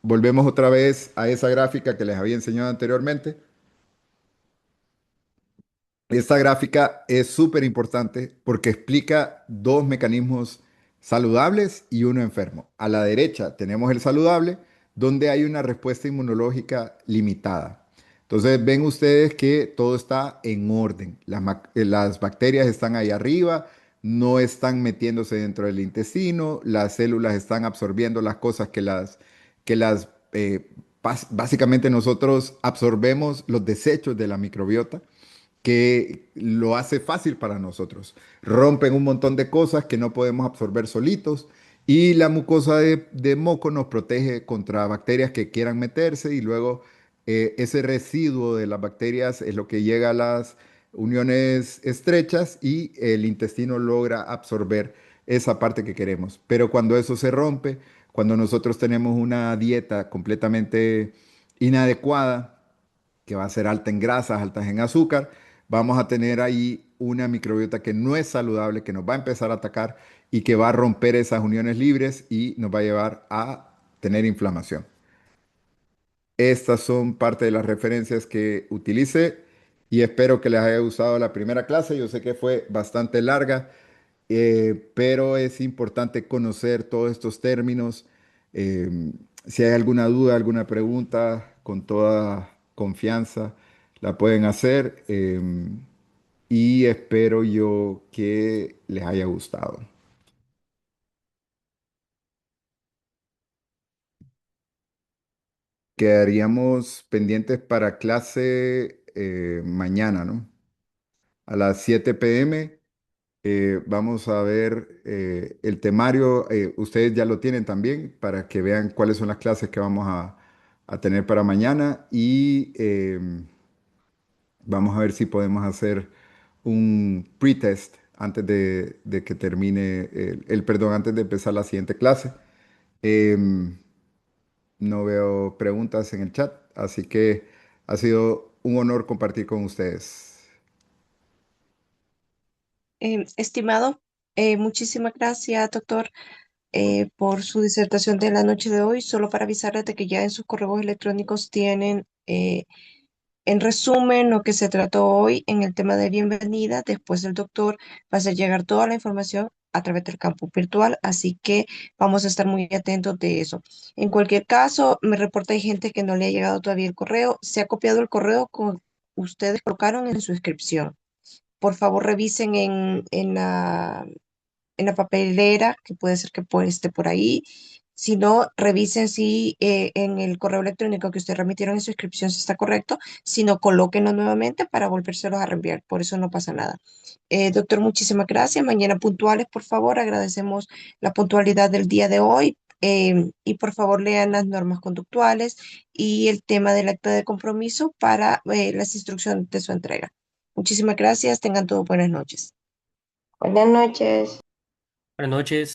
Volvemos otra vez a esa gráfica que les había enseñado anteriormente. Esta gráfica es súper importante porque explica dos mecanismos saludables y uno enfermo. A la derecha tenemos el saludable, donde hay una respuesta inmunológica limitada. Entonces ven ustedes que todo está en orden. Las bacterias están ahí arriba, no están metiéndose dentro del intestino, las células están absorbiendo las cosas básicamente nosotros absorbemos los desechos de la microbiota que lo hace fácil para nosotros. Rompen un montón de cosas que no podemos absorber solitos y la mucosa de moco nos protege contra bacterias que quieran meterse y luego ese residuo de las bacterias es lo que llega a las uniones estrechas y el intestino logra absorber esa parte que queremos. Pero cuando eso se rompe, cuando nosotros tenemos una dieta completamente inadecuada, que va a ser alta en grasas, altas en azúcar, vamos a tener ahí una microbiota que no es saludable, que nos va a empezar a atacar y que va a romper esas uniones libres y nos va a llevar a tener inflamación. Estas son parte de las referencias que utilicé y espero que les haya gustado la primera clase. Yo sé que fue bastante larga, pero es importante conocer todos estos términos. Si hay alguna duda, alguna pregunta, confianza, la pueden hacer y espero yo que les haya gustado. Quedaríamos pendientes para clase mañana, ¿no? A las 7 p.m. Vamos a ver el temario. Ustedes ya lo tienen también para que vean cuáles son las clases que vamos a tener para mañana y vamos a ver si podemos hacer un pretest antes de que termine perdón, antes de empezar la siguiente clase. Em, no veo preguntas en el chat, así que ha sido un honor compartir con ustedes. Estimado, muchísimas gracias, doctor, por su disertación de la noche de hoy. Solo para avisarles de que ya en sus correos electrónicos tienen, en resumen, lo que se trató hoy en el tema de bienvenida. Después el doctor va a hacer llegar toda la información a través del campo virtual, así que vamos a estar muy atentos de eso. En cualquier caso, me reporta hay gente que no le ha llegado todavía el correo. Se ha copiado el correo que ustedes colocaron en su inscripción. Por favor, revisen en la papelera, que puede ser que esté por ahí. Si no, revisen si en el correo electrónico que ustedes remitieron en su inscripción si está correcto. Si no, colóquenlo nuevamente para volvérselos a reenviar. Por eso no pasa nada. Doctor, muchísimas gracias. Mañana puntuales, por favor. Agradecemos la puntualidad del día de hoy. Y por favor lean las normas conductuales y el tema del acta de compromiso para las instrucciones de su entrega. Muchísimas gracias. Tengan todos buenas noches. Buenas noches. Buenas noches.